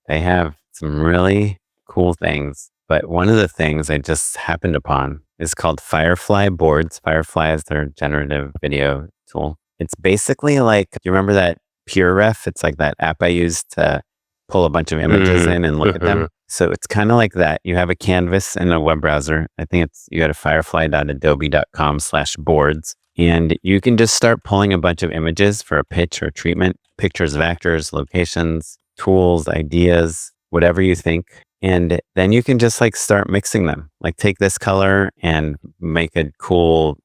Speaker 2: They have some really cool things, but one of the things I just happened upon is called Firefly Boards. Firefly is their generative video tool. It's basically like, do you remember that PureRef? It's like that app I use to pull a bunch of images in and look at them. So it's kind of like that. You have a canvas and a web browser. I think you go to firefly.adobe.com/boards, and you can just start pulling a bunch of images for a pitch or a treatment, pictures of actors, locations, tools, ideas, whatever you think. And then you can just like start mixing them. Like take this color and make a cool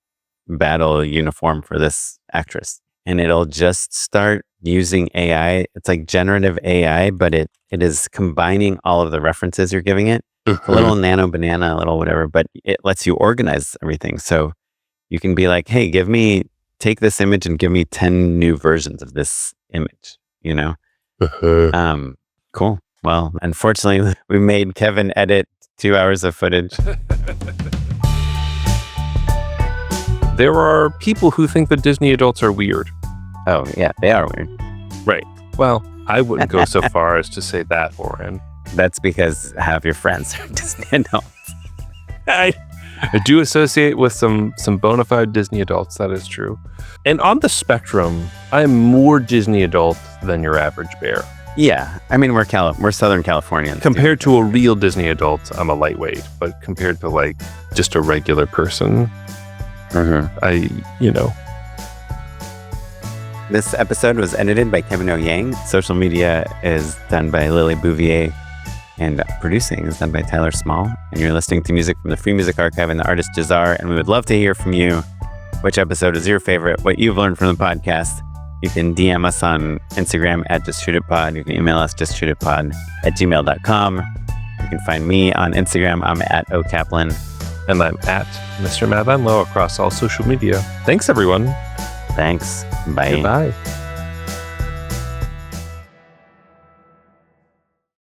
Speaker 2: battle uniform for this actress. And it'll just start using AI. It's like generative AI, but it is combining all of the references you're giving it. A little nano banana, a little whatever, but it lets you organize everything. So you can be like, hey, take this image and give me 10 new versions of this image, Cool. Well, unfortunately, we made Kevin edit 2 hours of footage.
Speaker 1: There are people who think that Disney adults are weird.
Speaker 2: Oh, yeah, they are weird.
Speaker 1: Right. Well, I wouldn't go so far as to say that, Oren.
Speaker 2: That's because half your friends are Disney adults.
Speaker 1: I do associate with some bona fide Disney adults. That is true. And on the spectrum, I'm more Disney adult than your average bear.
Speaker 2: Yeah. I mean, we're Southern Californians.
Speaker 1: Compared to a real Disney adult, I'm a lightweight. But compared to like just a regular person,
Speaker 2: This episode was edited by Kevin O'Yang. Social media is done by Lily Bouvier. And producing is done by Tyler Small. And you're listening to music from the Free Music Archive and the artist Jazar. And we would love to hear from you. Which episode is your favorite? What you've learned from the podcast? You can DM us on Instagram at JustShootItPod. You can email us justshootitpod@gmail.com. You can find me on Instagram. I'm at @okaplan.
Speaker 1: And I'm at Mr. Matt Unlow across all social media. Thanks, everyone.
Speaker 2: Thanks. Bye.
Speaker 1: Goodbye.